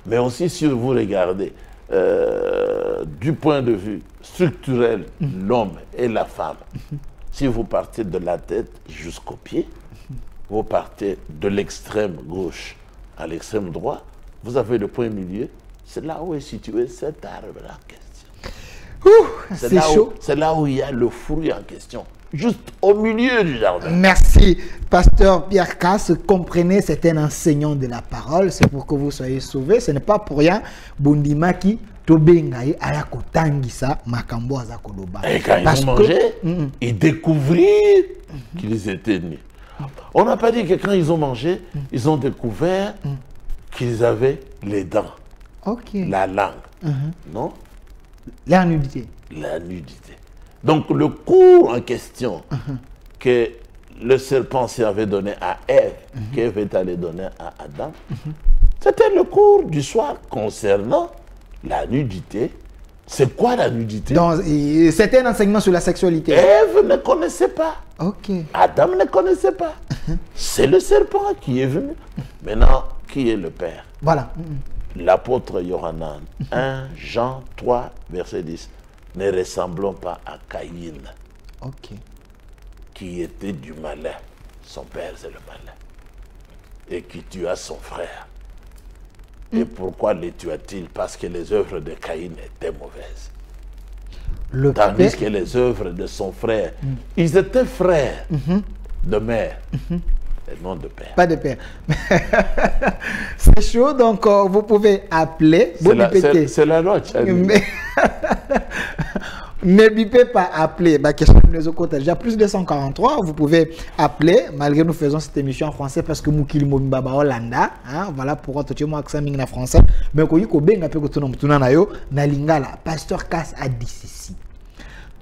Mais aussi, si vous regardez, du point de vue structurel, l'homme et la femme, si vous partez de la tête jusqu'aux pieds, vous partez de l'extrême gauche à l'extrême droit, vous avez le point milieu, c'est là où est situé cet arbre en question. C'est chaud. C'est là où il y a le fruit en question. juste au milieu du jardin. Merci, pasteur Pierre Casse. Comprenez, c'est un enseignant de la parole. C'est pour que vous soyez sauvés. Ce n'est pas pour rien. Bundimaki, Tobengaï, Ayakotangisa, Makambo Azakoloba. Et quand ils ont mangé, ils découvrirent qu'ils étaient nus. On n'a pas dit que quand ils ont mangé, ils ont découvert qu'ils avaient les dents, la langue. Non? La nudité. La nudité. Donc le cours en question que le serpent s'y avait donné à Ève, qu'Ève est allée donner à Adam, c'était le cours du soir concernant la nudité. C'est quoi la nudité? C'était un enseignement sur la sexualité. Ève ne connaissait pas. Adam ne connaissait pas. C'est le serpent qui est venu. Maintenant, qui est le Père? Voilà. L'apôtre Yohanan, 1 Jean 3, verset 10. Ne ressemblons pas à Caïn, qui était du malin. Son père, c'est le malin. Et qui tua son frère. Et pourquoi les tua-t-il? Parce que les œuvres de Caïn étaient mauvaises. Tandis que les œuvres de son frère, ils étaient frères de mère. Et non de père. Pas de père. C'est chaud, donc vous pouvez appeler. C'est la loi, Tchani. Ne bipez pas appeler. Déjà plus de 243, vous pouvez appeler, malgré nous faisons cette émission en français parce que Moukili Mombaba Hollanda, voilà pourquoi tu as accent en français. Mais quand vous avez Pasteur Casse a dit ceci,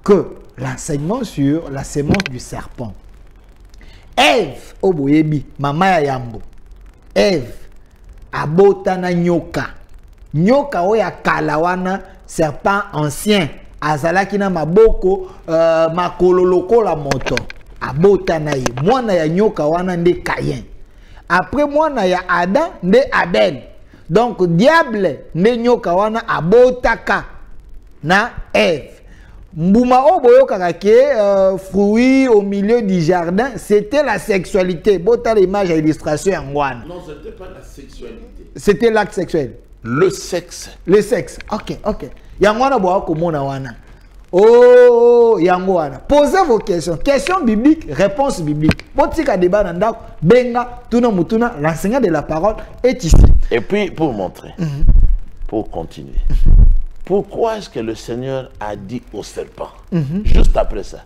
que l'enseignement sur la sémence du serpent, Ève, Oboyebi, Mama ya Yambo, Ève, abota na nyoka. Nyoka oya kalawana, serpent ancien. Azalaki na maboko, makololoko la moto. Abota na ye. Mwana ya nyoka wana nde Caïn. Après mwana ya Adam, nde Abel. Donc, diable nde nyoka wana abotaka na Ève. Mbouma oboyoka ke fruit au milieu du jardin, c'était la sexualité. Bota l'image à illustration en wana. Non, c'était pas la sexualité. C'était l'acte sexuel. Le sexe. Le sexe. Ok. Yangwana boa komona wana. Oh, yangwana. Posez vos questions. Questions bibliques, réponses bibliques. Botika débat nanda, benga, tuna mutuna, l'enseignant de la parole est ici. Et puis, pour montrer, pour continuer, pourquoi est-ce que le Seigneur a dit au serpent, juste après ça,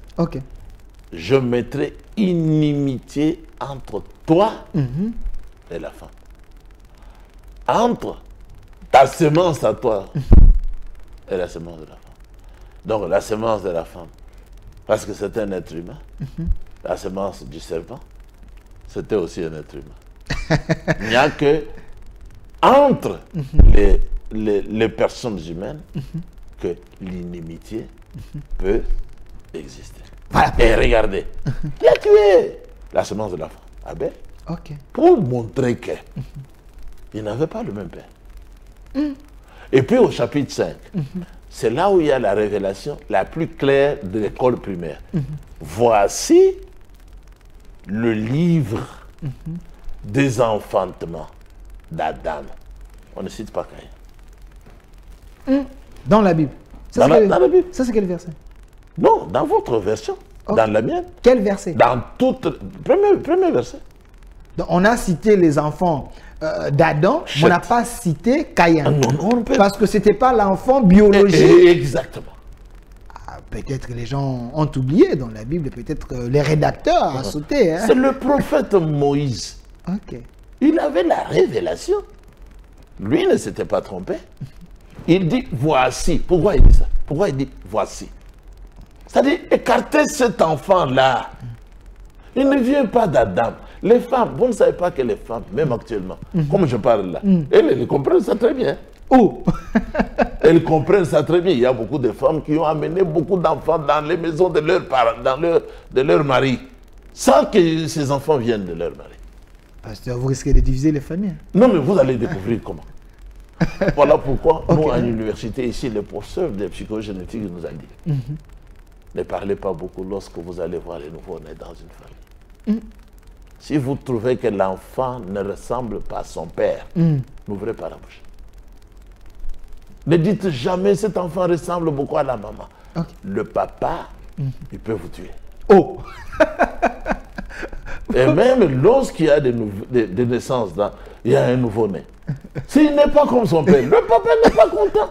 je mettrai inimitié entre toi et la femme. Entre ta semence à toi et la semence de la femme. Donc la semence de la femme, parce que c'est un être humain. La semence du serpent, c'était aussi un être humain. Il n'y a que entre les personnes humaines que l'inimitié peut exister. Voilà. Et regardez, qui a tué la semence de la femme? Abel. Pour montrer que il n'avait pas le même père. Et puis au chapitre 5, c'est là où il y a la révélation la plus claire de l'école primaire. Voici le livre des enfantements d'Adam. On ne cite pas Caïn. Dans la Bible. Dans la Bible. Ça, c'est quel verset? Non, dans votre version. Dans la mienne. Quel verset? Dans toute... Premier verset. Donc, on a cité les enfants d'Adam, on n'a pas cité Caïn. Parce que ce n'était pas l'enfant biologique. Exactement. Peut-être que les gens ont oublié dans la Bible, peut-être les rédacteurs ont sauté. C'est le prophète Moïse. Il avait la révélation. Lui ne s'était pas trompé. Il dit voici. Pourquoi il dit ça? Pourquoi il dit voici? C'est-à-dire écarter cet enfant-là. Il ne vient pas d'Adam. Les femmes, vous ne savez pas que les femmes, même actuellement, comme je parle là, elles comprennent ça très bien. Elles comprennent ça très bien. Il y a beaucoup de femmes qui ont amené beaucoup d'enfants dans les maisons de leurs parents, de leur mari, sans que ces enfants viennent de leur mari. Pasteur, vous risquez de diviser les familles. Non, mais vous allez découvrir comment. Voilà pourquoi, nous, à l'université, ici, le professeur de psychogénétique nous a dit ne parlez pas beaucoup lorsque vous allez voir les nouveau-nés dans une famille. Si vous trouvez que l'enfant ne ressemble pas à son père, n'ouvrez pas la bouche. Ne dites jamais cet enfant ressemble beaucoup à la maman. Le papa, il peut vous tuer. Oh. Et même lorsqu'il y a des naissances, il y a un nouveau-né. S'il n'est pas comme son père, le papa n'est pas content.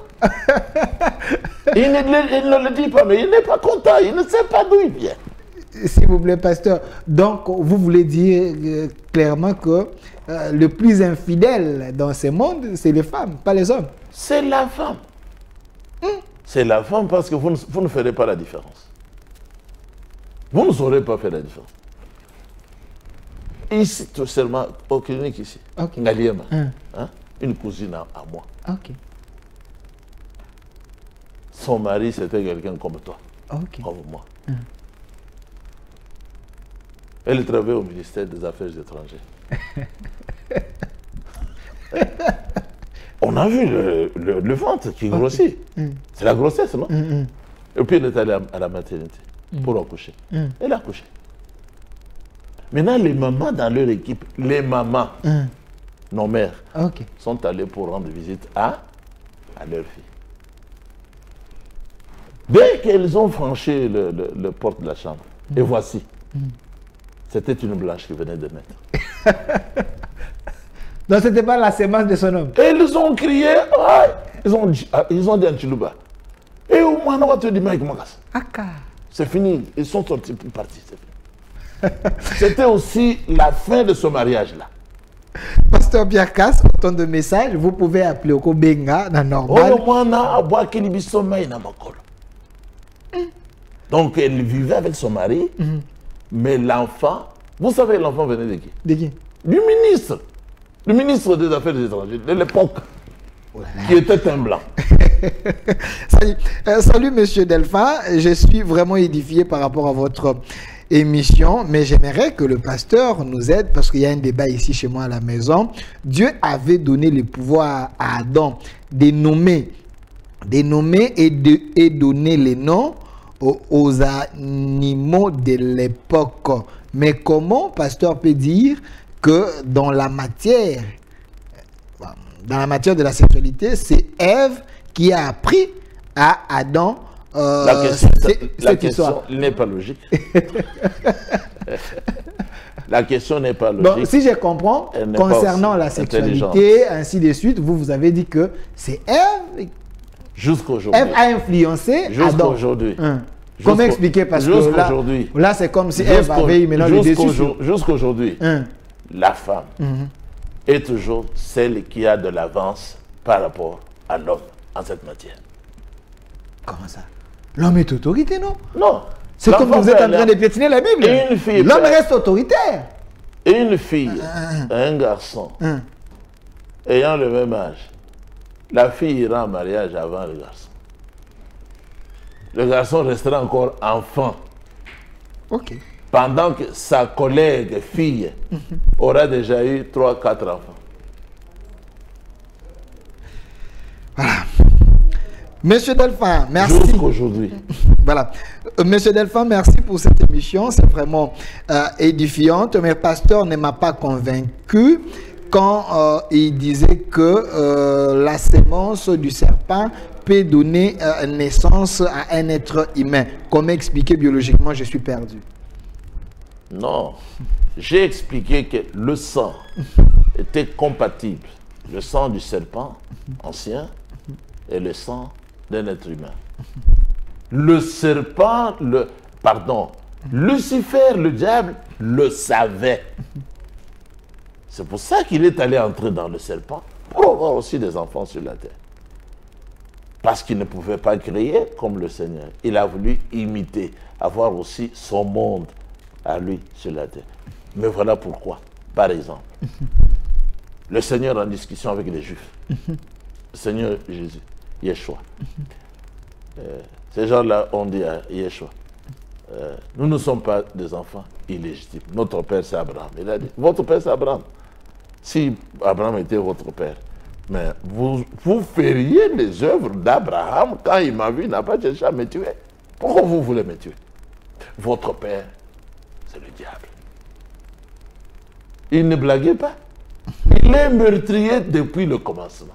Il ne le dit pas, mais il n'est pas content. Il ne sait pas d'où il vient. S'il vous plaît, pasteur. Donc, vous voulez dire clairement que le plus infidèle dans ce monde, c'est les femmes, pas les hommes. C'est la femme. C'est la femme parce que vous ne ferez pas la différence. Vous ne saurez pas faire la différence. Ici, tout seulement, au clinique ici, Ngaliema, une cousine à moi. Son mari, c'était quelqu'un comme toi, comme moi. Elle travaillait au ministère des Affaires étrangères. On a vu le ventre qui grossit. C'est la grossesse, non? Et puis elle est allée à la maternité pour accoucher. Elle a accouché. Maintenant, les mamans dans leur équipe, les mamans, nos mères, sont allées pour rendre visite à leur fille. Dès qu'elles ont franchi le porte de la chambre, et voici, c'était une blanche qui venait de naître. Donc, ce n'était pas la sémence de son homme. Et ils ont crié, ils ont dit un chilouba. Et au moins, on va te dire, c'est fini, ils sont sortis pour partir, c'est fini. C'était aussi la fin de ce mariage-là. Pasteur Biakas, autant de messages, vous pouvez appeler au Kobenga, dans normal. Donc, elle vivait avec son mari, mais l'enfant, vous savez, l'enfant venait de qui? De qui? Du ministre. Le ministre des Affaires étrangères de l'époque, qui était un blanc. Salut, monsieur Delphin. Je suis vraiment édifié par rapport à votre émission, mais j'aimerais que le pasteur nous aide parce qu'il y a un débat ici chez moi à la maison. Dieu avait donné le pouvoir à Adam de nommer et donner les noms aux animaux de l'époque. Mais comment pasteur peut dire que dans la matière de la sexualité, c'est Ève qui a appris à Adam la question n'est pas logique. La question n'est pas logique. Donc, si je comprends, concernant la sexualité, ainsi de suite, vous avez dit que c'est Ève. Jusqu'aujourd'hui. Ève a influencé Adam. Jusqu'aujourd'hui. Comment expliquer? Parce que là c'est comme si Ève avait maintenant le dessus. Jusqu'aujourd'hui, la femme est toujours celle qui a de l'avance par rapport à l'homme en cette matière. Comment ça? L'homme est autorité, non? Non. C'est comme vous êtes en train de piétiner la Bible. L'homme reste autoritaire. Une fille, un garçon, ayant le même âge, la fille ira en mariage avant le garçon. Le garçon restera encore enfant. Pendant que sa collègue fille aura déjà eu 3, 4 enfants. Voilà. Monsieur Delphin, merci. Jusqu'aujourd'hui. Voilà. Monsieur Delphin, merci pour cette émission. C'est vraiment édifiante. Mais le pasteur ne m'a pas convaincu quand il disait que la sémence du serpent peut donner naissance à un être humain. Comment expliquer biologiquement? Je suis perdu. Non. J'ai expliqué que le sang était compatible. Le sang du serpent ancien et le sang d'un être humain. Le serpent, Lucifer, le diable, le savait. C'est pour ça qu'il est allé entrer dans le serpent pour avoir aussi des enfants sur la terre. Parce qu'il ne pouvait pas créer comme le Seigneur. Il a voulu imiter, avoir aussi son monde à lui sur la terre. Mais voilà pourquoi, par exemple, le Seigneur en discussion avec les Juifs, le Seigneur Jésus, Yeshua, ces gens-là ont dit à Yeshua, nous ne sommes pas des enfants illégitimes. Notre père c'est Abraham. Il a dit, votre père c'est Abraham. Si Abraham était votre père, mais vous feriez les œuvres d'Abraham quand il m'a vu, il n'a pas cherché à me tuer. Pourquoi vous voulez me tuer? Votre père, c'est le diable. Il ne blaguait pas. Il est meurtrier depuis le commencement.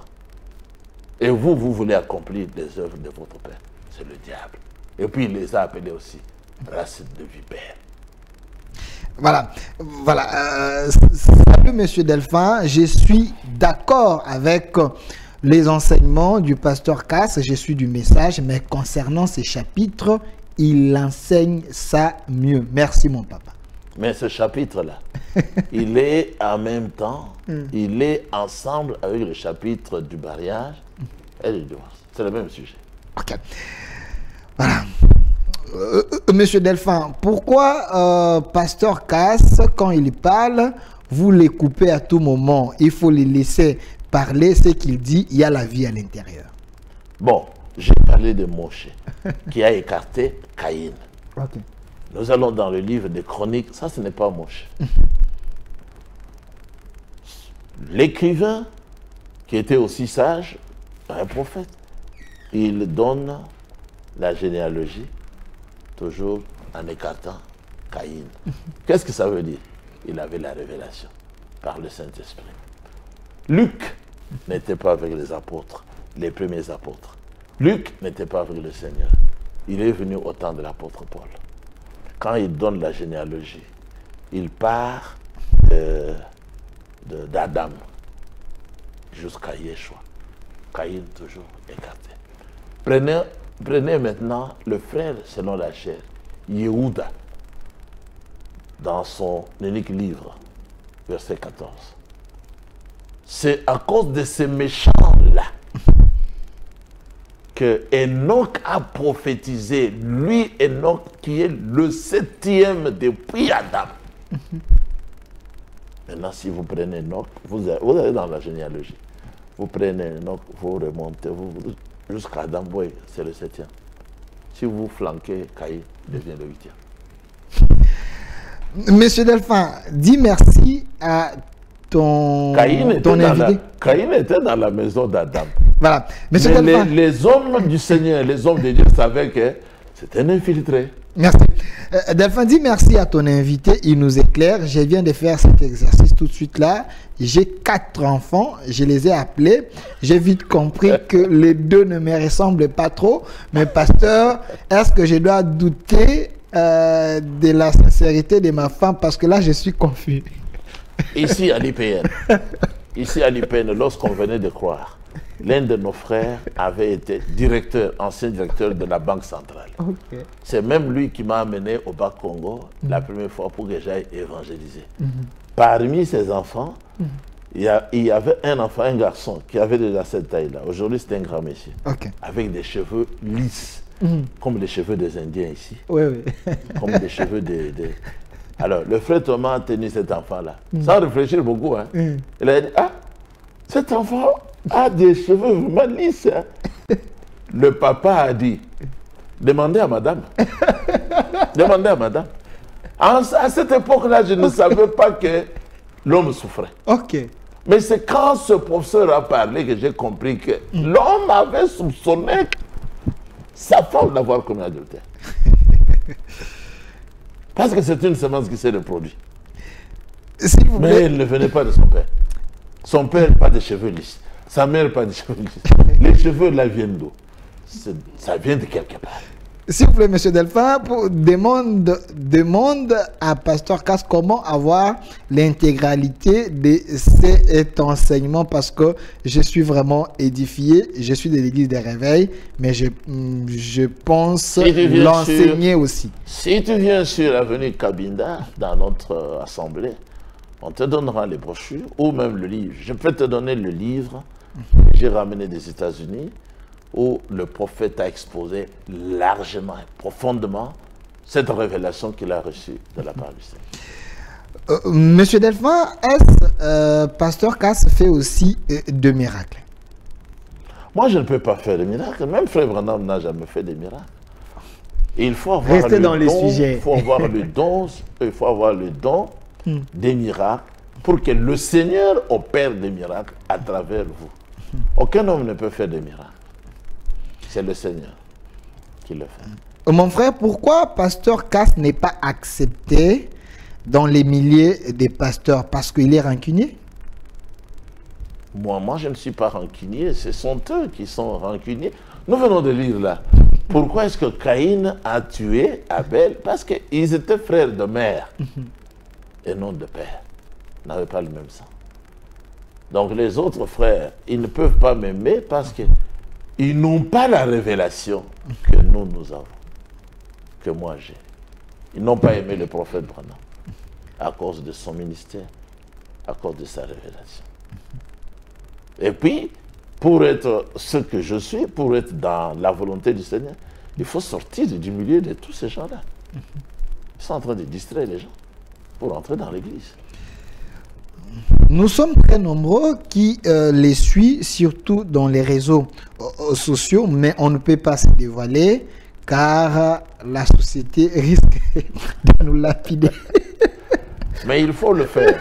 Et vous voulez accomplir les œuvres de votre père. C'est le diable. Et puis il les a appelés aussi racine de vipère. Voilà, voilà. Salut Monsieur Delphin, je suis d'accord avec les enseignements du pasteur Cass, je suis du message, mais concernant ces chapitres, il enseigne ça mieux. Merci mon papa. Mais ce chapitre-là, il est en même temps, il est ensemble avec le chapitre du mariage et du divorce. C'est le même sujet. Ok. Voilà. Monsieur Delphin, pourquoi pasteur Cass, quand il parle, vous les coupez à tout moment? Il faut les laisser parler, ce qu'il dit, il y a la vie à l'intérieur. Bon, j'ai parlé de Moshe, qui a écarté Caïn. Ok. Nous allons dans le livre des Chroniques, ça ce n'est pas Moshe. L'écrivain, qui était aussi sage, un prophète, il donne la généalogie, toujours en écartant Caïn. Qu'est-ce que ça veut dire? Il avait la révélation par le Saint-Esprit. Luc n'était pas avec les apôtres, les premiers apôtres. Luc n'était pas avec le Seigneur. Il est venu au temps de l'apôtre Paul. Quand il donne la généalogie, il part d'Adam jusqu'à Yeshua. Caïn toujours écarté. Prenez maintenant le frère selon la chair, Yehuda, dans son unique livre, verset 14. C'est à cause de ces méchants-là que Enoch a prophétisé, lui Enoch qui est le 7e depuis Adam. Maintenant, si vous prenez Enoch, vous allez dans la généalogie, vous prenez Enoch, vous remontez jusqu'à Adam, c'est le 7e. Si vous flanquez, Caïn devient le 8e. Monsieur Delphin, dis merci à ton invité. Caïn était dans la maison d'Adam. Voilà. Monsieur Mais Delphin, les hommes du Seigneur, les hommes de Dieu savaient que c'était un infiltré. merci. Delphin, dis merci à ton invité, il nous éclaire. Je viens de faire cet exercice tout de suite là. J'ai 4 enfants, je les ai appelés. J'ai vite compris que les 2 ne me ressemblent pas trop. Mais pasteur, est-ce que je dois douter de la sincérité de ma femme? Parce que là, je suis confus. Ici à l'IPN, lorsqu'on venait de croire, l'un de nos frères avait été ancien directeur de la Banque centrale. Okay. C'est même lui qui m'a amené au Bas-Congo la première fois pour que j'aille évangéliser. Parmi ses enfants, il y avait un enfant, un garçon, qui avait déjà cette taille-là. Aujourd'hui, c'est un grand monsieur, avec des cheveux lisses, comme les cheveux des Indiens ici. Oui, oui. Comme les cheveux des... Alors, le frère Thomas a tenu cet enfant-là, sans réfléchir beaucoup. Hein. Il a dit, ah, cet enfant a des cheveux vraiment lisses. Hein. Le papa a dit, demandez à madame. Demandez à madame. À cette époque-là, je ne savais pas que l'homme souffrait. Ok. Mais c'est quand ce professeur a parlé que j'ai compris que l'homme avait soupçonné sa femme d'avoir commis adultère. Parce que c'est une semence qui s'est reproduite. Mais elle ne venait pas de son père. Son père, pas de cheveux lisses. Sa mère, pas de cheveux lisses. Les cheveux là viennent d'où? Ça vient de quelque part. S'il vous plaît, monsieur Delphin, demande à Pasteur Cass comment avoir l'intégralité de cet enseignement, parce que je suis vraiment édifié. Je suis de l'église des réveils, mais je pense l'enseigner aussi. Si tu viens sur l'avenue Cabinda, dans notre assemblée, on te donnera les brochures ou même le livre. Je peux te donner le livre que j'ai ramené des États-Unis, où le prophète a exposé largement et profondément cette révélation qu'il a reçue de la part du Seigneur. Monsieur Delphin, est-ce Pasteur Cass fait aussi de miracles? Moi, je ne peux pas faire de miracles. Même Frère Branham n'a jamais fait de miracles. Il faut avoir Restez dans les sujets. Il faut avoir le don des miracles pour que le Seigneur opère des miracles à travers vous. Aucun homme ne peut faire des miracles. C'est le Seigneur qui le fait. Mon frère, pourquoi Pasteur Cass n'est pas accepté dans les milliers des pasteurs? Parce qu'il est rancunier? Moi, je ne suis pas rancunier. Ce sont eux qui sont rancuniers. Nous venons de lire là. Pourquoi est-ce que Caïn a tué Abel? Parce qu'ils étaient frères de mère et non de père. Ils n'avaient pas le même sang. Donc les autres frères, ils ne peuvent pas m'aimer parce qu'ils n'ont pas la révélation que nous avons, que moi j'ai. Ils n'ont pas aimé le prophète Branham à cause de son ministère, à cause de sa révélation. Et puis, pour être ce que je suis, pour être dans la volonté du Seigneur, il faut sortir du milieu de tous ces gens-là. Ils sont en train de distraire les gens pour entrer dans l'église. Nous sommes très nombreux qui les suivent, surtout dans les réseaux sociaux, mais on ne peut pas se dévoiler car la société risque de nous lapider. Mais il faut le faire.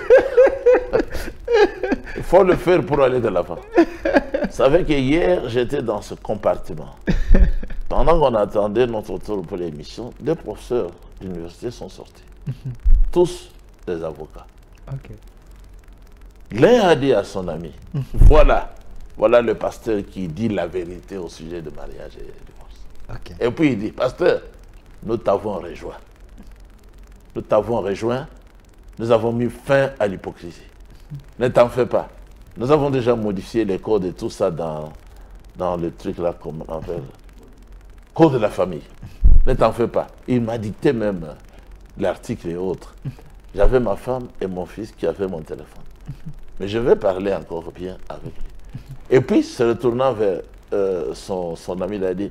Il faut le faire pour aller de l'avant. Vous savez que hier, j'étais dans ce compartiment. Pendant qu'on attendait notre tour pour l'émission, deux professeurs d'université sont sortis. Tous des avocats. Okay. L'un a dit à son ami, voilà le pasteur qui dit la vérité au sujet de mariage et divorce. Okay. Et puis il dit, pasteur, nous t'avons rejoint. Nous t'avons rejoint. Nous avons mis fin à l'hypocrisie. Ne t'en fais pas. Nous avons déjà modifié les codes et tout ça dans le truc là, comme on appelle, code de la famille. Ne t'en fais pas. Il m'a dicté même l'article et autres. J'avais ma femme et mon fils qui avaient mon téléphone. Mais je vais parler encore bien avec lui. Et puis, se retournant vers son ami, il a dit,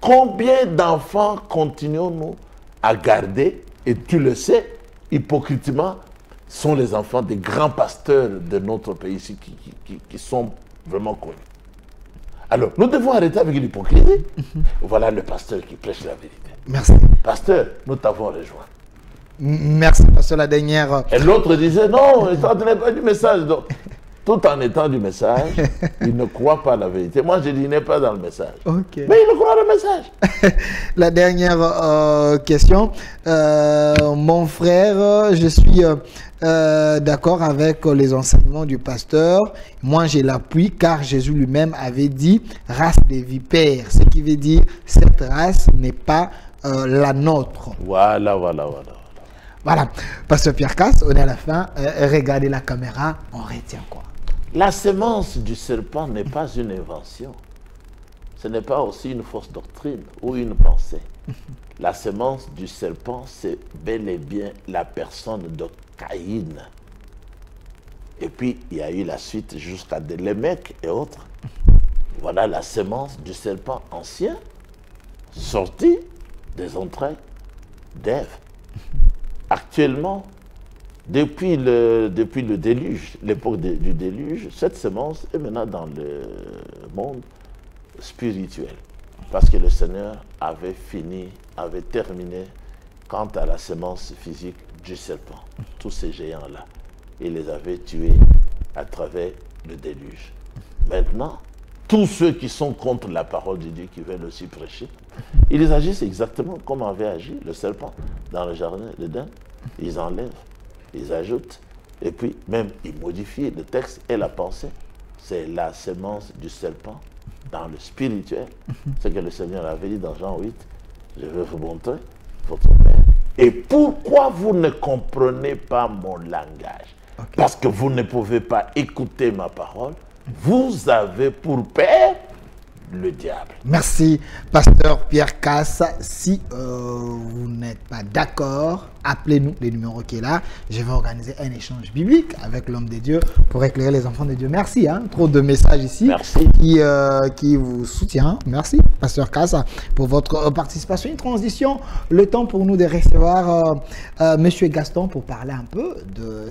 combien d'enfants continuons-nous à garder, et tu le sais, hypocritement, sont les enfants des grands pasteurs de notre pays ici qui sont vraiment connus. Alors, nous devons arrêter avec l'hypocrisie. Voilà le pasteur qui prêche la vérité. Merci. Pasteur, nous t'avons rejoint. Merci, pasteur. La dernière... Et l'autre disait, non, ça n'est pas du message. Donc, tout en étant du message, il ne croit pas la vérité. Moi, je dis, il n'est pas dans le message. Okay. Mais il croit le message. La dernière question. Mon frère, je suis d'accord avec les enseignements du pasteur. Moi, je l'appuie car Jésus lui-même avait dit race des vipères. Ce qui veut dire cette race n'est pas la nôtre. Voilà. Voilà. Pasteur Pierre Casse, on est à la fin. Regardez la caméra, on retient quoi? La semence du serpent n'est pas une invention. Ce n'est pas aussi une fausse doctrine ou une pensée. La semence du serpent, c'est bel et bien la personne de Caïn. Et puis, il y a eu la suite jusqu'à Lémec et autres. Voilà la semence du serpent ancien, sortie des entrailles d'Ève. Actuellement, depuis le déluge, l'époque du déluge, cette semence est maintenant dans le monde spirituel. Parce que le Seigneur avait terminé quant à la semence physique du serpent. Tous ces géants-là, il les avait tués à travers le déluge. Maintenant, tous ceux qui sont contre la parole de Dieu, qui veulent aussi prêcher, ils agissent exactement comme avait agi le serpent dans le jardin d'Éden. Ils enlèvent, ils ajoutent, et puis même ils modifient le texte et la pensée. C'est la semence du serpent dans le spirituel. Ce que le Seigneur avait dit dans Jean 8, je vais vous montrer votre Père. Et pourquoi vous ne comprenez pas mon langage? Okay. Parce que vous ne pouvez pas écouter ma parole. Vous avez pour père le diable. Merci, pasteur Pierre Casse. Si vous n'êtes pas d'accord, appelez-nous, le numéro qui est là. Je vais organiser un échange biblique avec l'homme de Dieu pour éclairer les enfants de Dieu. Merci, hein, trop de messages ici. Merci. Qui vous soutient. Merci, pasteur Casse, pour votre participation. Une transition, le temps pour nous de recevoir monsieur Gaston pour parler un peu de